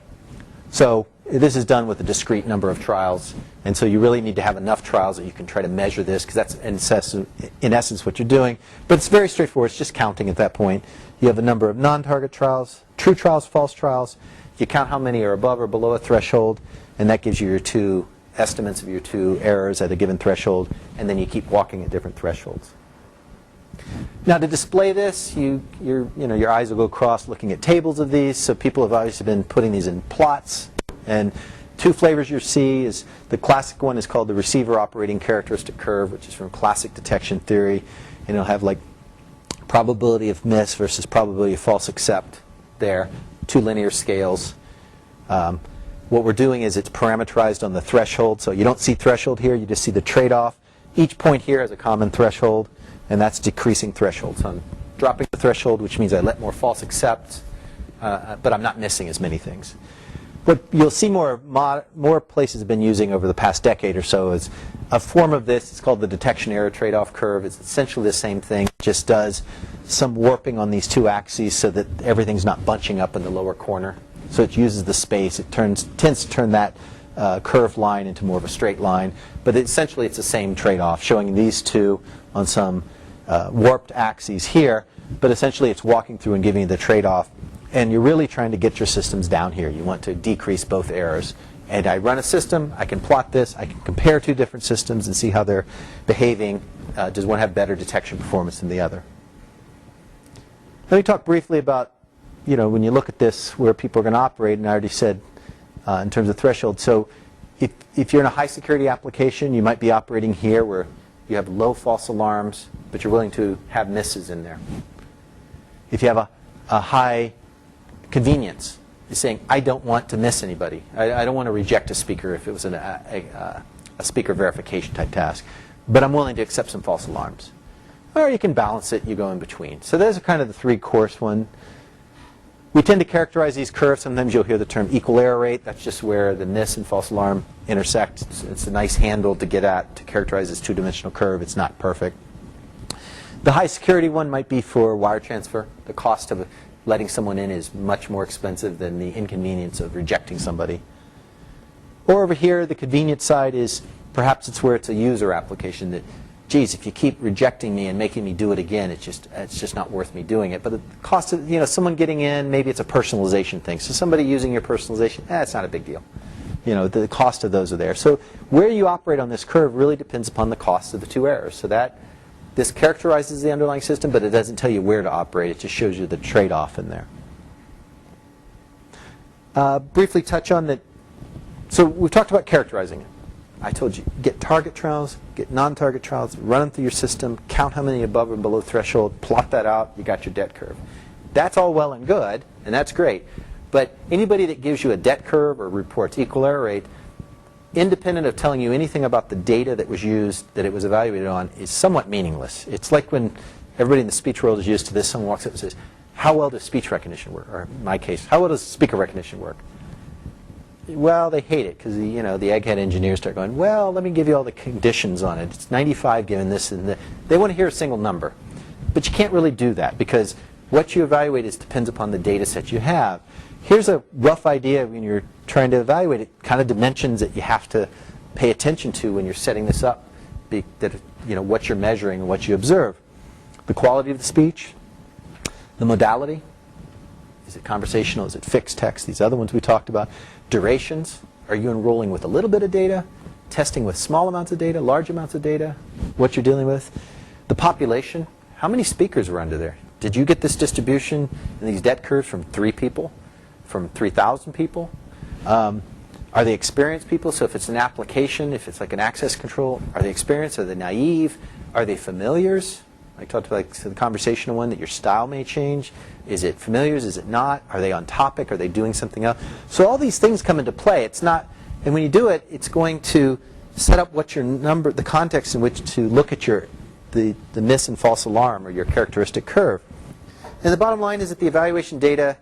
So this is done with a discrete number of trials. And so you really need to have enough trials that you can try to measure this, because that's in essence what you're doing. But it's very straightforward. It's just counting at that point. You have a number of non-target trials, true trials, false trials. You count how many are above or below a threshold, and that gives you your two estimates of your two errors at a given threshold, and then you keep walking at different thresholds. Now, to display this, your eyes will go across looking at tables of these. So people have obviously been putting these in plots, and Two flavors you see is the classic one is called the receiver operating characteristic curve, which is from classic detection theory, and it'll have like probability of miss versus probability of false accept there, two linear scales. What we're doing is it's parameterized on the threshold, so you don't see threshold here, you just see the trade-off. Each point here has a common threshold, and that's decreasing threshold. So I'm dropping the threshold, which means I let more false accepts, but I'm not missing as many things. What you'll see more places have been using over the past decade or so is a form of this. It's called the detection error trade-off curve. It's essentially the same thing. It just does some warping on these two axes so that everything's not bunching up in the lower corner. So it uses the space. It tends to turn that curved line into more of a straight line. But essentially it's the same trade-off, showing these two on some warped axes here. But essentially it's walking through and giving you the trade-off. And you're really trying to get your systems down here. You want to decrease both errors. And I run a system, I can plot this, I can compare two different systems and see how they're behaving. Does one have better detection performance than the other? Let me talk briefly about, when you look at this, where people are going to operate, and I already said in terms of threshold. So if you're in a high security application, you might be operating here where you have low false alarms, but you're willing to have misses in there. If you have a high convenience, is saying, I don't want to miss anybody. I don't want to reject a speaker if it was a speaker verification type task. But I'm willing to accept some false alarms. Or you can balance it, you go in between. So those are kind of the three course one. We tend to characterize these curves. Sometimes you'll hear the term equal error rate. That's just where the miss and false alarm intersect. It's a nice handle to get at to characterize this two-dimensional curve. It's not perfect. The high security one might be for wire transfer. The cost of letting someone in is much more expensive than the inconvenience of rejecting somebody. Or over here, the convenient side is perhaps it's where it's a user application that, geez, if you keep rejecting me and making me do it again, it's just not worth me doing it. But the cost of someone getting in, maybe it's a personalization thing. So somebody using your personalization, it's not a big deal. The cost of those are there. So where you operate on this curve really depends upon the cost of the two errors. So this characterizes the underlying system, but it doesn't tell you where to operate. It just shows you the trade-off in there. Briefly touch on that. So we've talked about characterizing it. I told you, get target trials, get non-target trials, run them through your system, count how many above and below threshold, plot that out, you got your debt curve. That's all well and good, and that's great. But anybody that gives you a debt curve or reports equal error rate, independent of telling you anything about the data that was used, that it was evaluated on, is somewhat meaningless. It's like when everybody in the speech world is used to this, someone walks up and says, how well does speech recognition work? Or in my case, how well does speaker recognition work? Well, they hate it because the egghead engineers start going, well, let me give you all the conditions on it. It's 95 given this and that. They want to hear a single number. But you can't really do that because what you evaluate depends upon the data set you have. Here's a rough idea when you're trying to evaluate it, kind of dimensions that you have to pay attention to when you're setting this up, what you're measuring and what you observe. The quality of the speech, the modality, is it conversational, is it fixed text, these other ones we talked about. Durations, are you enrolling with a little bit of data, testing with small amounts of data, large amounts of data, what you're dealing with. The population, how many speakers were under there? Did you get this distribution in these debt curves from 3 people? From 3,000 people? Are they experienced people? So if it's an application, if it's like an access control, are they experienced? Are they naive? Are they familiars? I talked about the conversational one that your style may change. Is it familiars? Is it not? Are they on topic? Are they doing something else? So all these things come into play. It's not, and when you do it, it's going to set up what your number, the context in which to look at the miss and false alarm or your characteristic curve. And the bottom line is that the evaluation data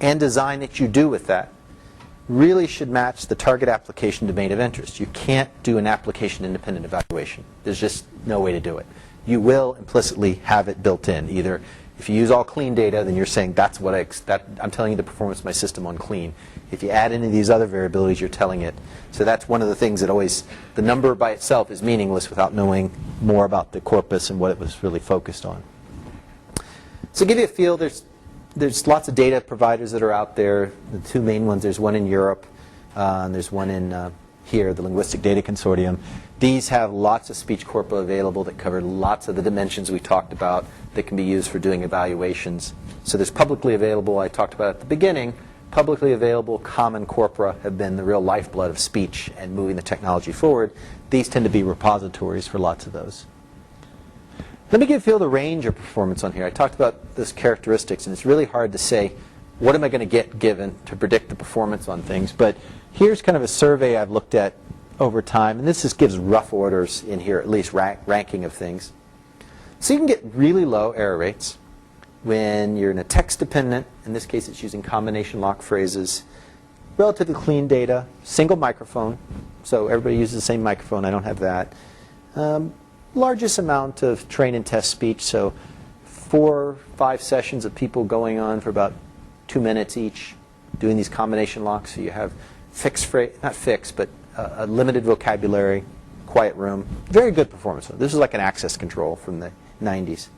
and design that you do with that really should match the target application domain of interest. You can't do an application-independent evaluation. There's just no way to do it. You will implicitly have it built in. Either if you use all clean data, then you're saying that's what I'm telling you the performance of my system on clean. If you add any of these other variabilities, you're telling it. So that's one of the things that the number by itself is meaningless without knowing more about the corpus and what it was really focused on. So to give you a feel, there's lots of data providers that are out there. The two main ones, there's one in Europe, and there's one in here, the Linguistic Data Consortium. These have lots of speech corpora available that cover lots of the dimensions we talked about that can be used for doing evaluations. So there's publicly available, I talked about at the beginning, publicly available common corpora have been the real lifeblood of speech and moving the technology forward. These tend to be repositories for lots of those. Let me feel the range of performance on here. I talked about those characteristics, and it's really hard to say what am I going to get given to predict the performance on things. But here's kind of a survey I've looked at over time, and this just gives rough orders in here, at least ranking of things. So you can get really low error rates when you're in a text-dependent, in this case it's using combination lock phrases, relatively clean data, single microphone, so everybody uses the same microphone, I don't have that. Largest amount of train and test speech, so 4 or 5 sessions of people going on for about 2 minutes each, doing these combination locks, so you have fixed phrase, not fixed, but a limited vocabulary, quiet room. Very good performance. This is like an access control from the 90s.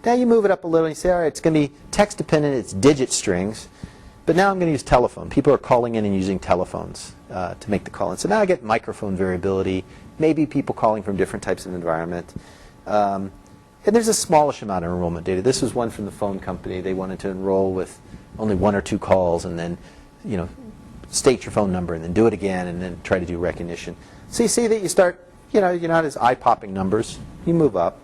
Now you move it up a little and you say, all right, it's going to be text dependent, it's digit strings, but now I'm going to use telephone. People are calling in and using telephones to make the call. And so now I get microphone variability, maybe people calling from different types of environment. And there's a smallish amount of enrollment data. This was one from the phone company. They wanted to enroll with only 1 or 2 calls and then, state your phone number and then do it again and then try to do recognition. So you see that you start, you're not as eye-popping numbers. You move up.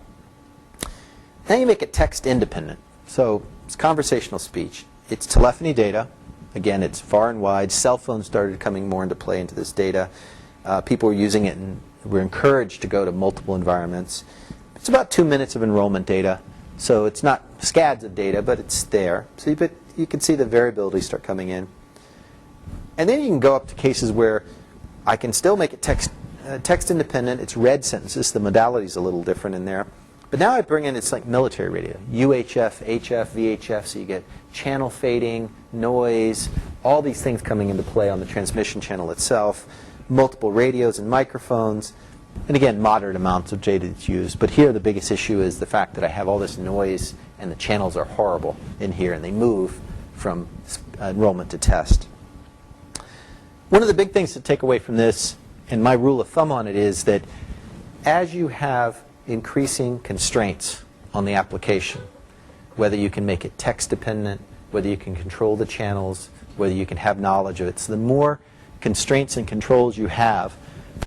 Now you make it text independent. So it's conversational speech. It's telephony data. Again, it's far and wide. Cell phones started coming more into play into this data. People were using it and were encouraged to go to multiple environments. It's about 2 minutes of enrollment data. So it's not scads of data, but it's there. So you can see the variability start coming in. And then you can go up to cases where I can still make it text independent. It's read sentences. The modality is a little different in there. But now I bring in, it's like military radio. UHF, HF, VHF, so you get channel fading, noise, all these things coming into play on the transmission channel itself, multiple radios and microphones, and again, moderate amounts of data that's used. But here the biggest issue is the fact that I have all this noise and the channels are horrible in here, and they move from enrollment to test. One of the big things to take away from this, and my rule of thumb on it, is that as you have increasing constraints on the application, whether you can make it text dependent, whether you can control the channels, whether you can have knowledge of it. So the more constraints and controls you have,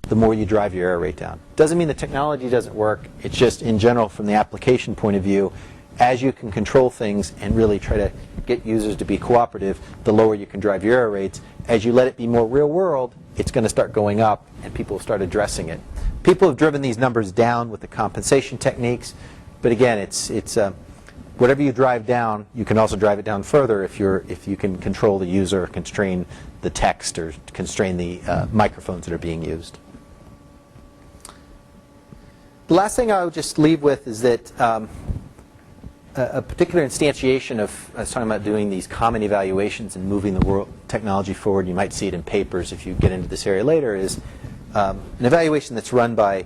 the more you drive your error rate down. Doesn't mean the technology doesn't work. It's just in general from the application point of view, as you can control things and really try to get users to be cooperative, the lower you can drive your error rates. As you let it be more real world, it's going to start going up and people will start addressing it. People have driven these numbers down with the compensation techniques, but again, it's whatever you drive down, you can also drive it down further if you can control the user or constrain the text or constrain the microphones that are being used. The last thing I would just leave with is that a particular instantiation of, I was talking about doing these common evaluations and moving the world technology forward, you might see it in papers if you get into this area later, is an evaluation that's run by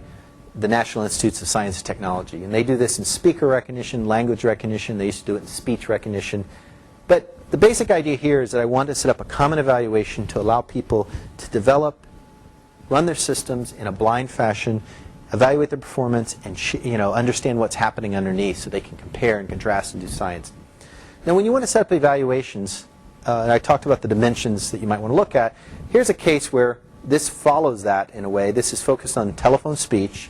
the National Institutes of Science and Technology. And they do this in speaker recognition, language recognition, they used to do it in speech recognition. But the basic idea here is that I want to set up a common evaluation to allow people to develop, run their systems in a blind fashion, evaluate their performance, and understand what's happening underneath so they can compare and contrast and do science. Now when you want to set up evaluations, and I talked about the dimensions that you might want to look at, here's a case where this follows that in a way. This is focused on telephone speech.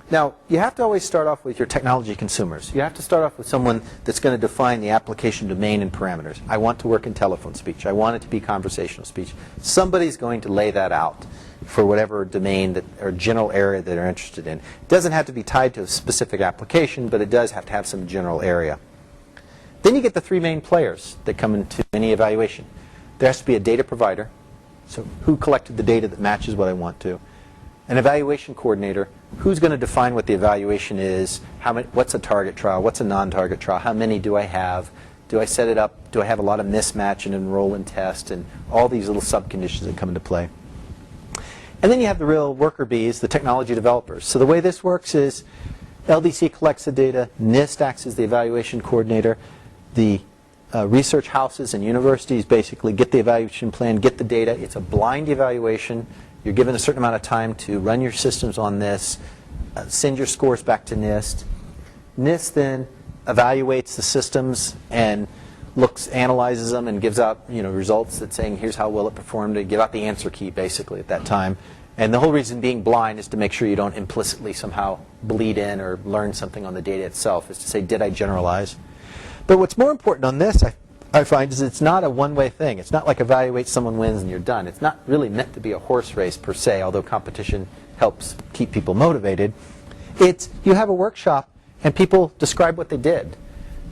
Now, you have to always start off with your technology consumers. You have to start off with someone that's going to define the application domain and parameters. I want to work in telephone speech. I want it to be conversational speech. Somebody's going to lay that out for whatever domain or general area that they're interested in. It doesn't have to be tied to a specific application, but it does have to have some general area. Then you get the 3 main players that come into any evaluation. There has to be a data provider. So who collected the data that matches what I want to? An evaluation coordinator. Who's going to define what the evaluation is? What's a target trial? What's a non-target trial? How many do I have? Do I set it up? Do I have a lot of mismatch and enroll and test? And all these little subconditions that come into play. And then you have the real worker bees, the technology developers. So the way this works is LDC collects the data, NIST acts as the evaluation coordinator, the research houses and universities basically get the evaluation plan, get the data. It's a blind evaluation. You're given a certain amount of time to run your systems on this, send your scores back to NIST. NIST then evaluates the systems and analyzes them, and gives out results that saying here's how well it performed. To give out the answer key basically at that time. And the whole reason being blind is to make sure you don't implicitly somehow bleed in or learn something on the data itself. Is to say, did I generalize? But what's more important on this, I find, is it's not a one-way thing. It's not like evaluate, someone wins, and you're done. It's not really meant to be a horse race per se, although competition helps keep people motivated. It's you have a workshop and people describe what they did.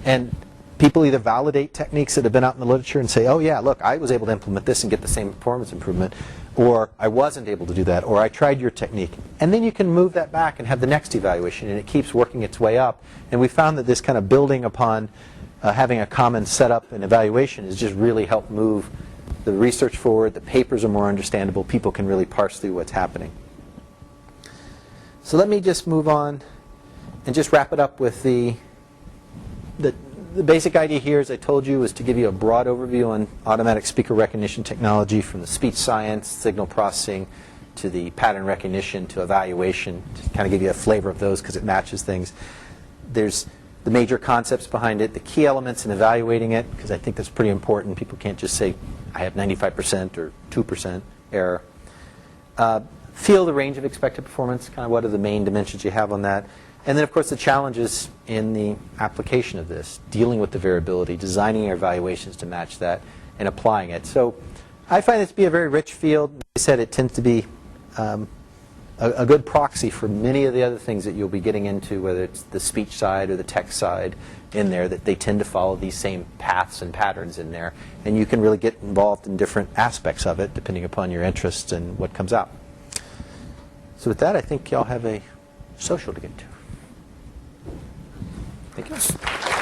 And people either validate techniques that have been out in the literature and say, oh yeah, look, I was able to implement this and get the same performance improvement, or I wasn't able to do that, or I tried your technique. And then you can move that back and have the next evaluation, and it keeps working its way up. And we found that this kind of building upon having a common setup and evaluation has just really helped move the research forward. The papers are more understandable. People can really parse through what's happening. So let me just move on and just wrap it up with the basic idea here, as I told you, is to give you a broad overview on automatic speaker recognition technology, from the speech science, signal processing, to the pattern recognition, to evaluation, to kind of give you a flavor of those because it matches things. There's the major concepts behind it, the key elements in evaluating it, because I think that's pretty important. People can't just say, I have 95% or 2% error. Feel the range of expected performance, kind of what are the main dimensions you have on that. And then, of course, the challenges in the application of this, dealing with the variability, designing your evaluations to match that, and applying it. So I find it to be a very rich field. As I said, it tends to be a good proxy for many of the other things that you'll be getting into, whether it's the speech side or the text side in there, that they tend to follow these same paths and patterns in there. And you can really get involved in different aspects of it, depending upon your interests and what comes out. So with that, I think y'all have a social to get to. Thank you.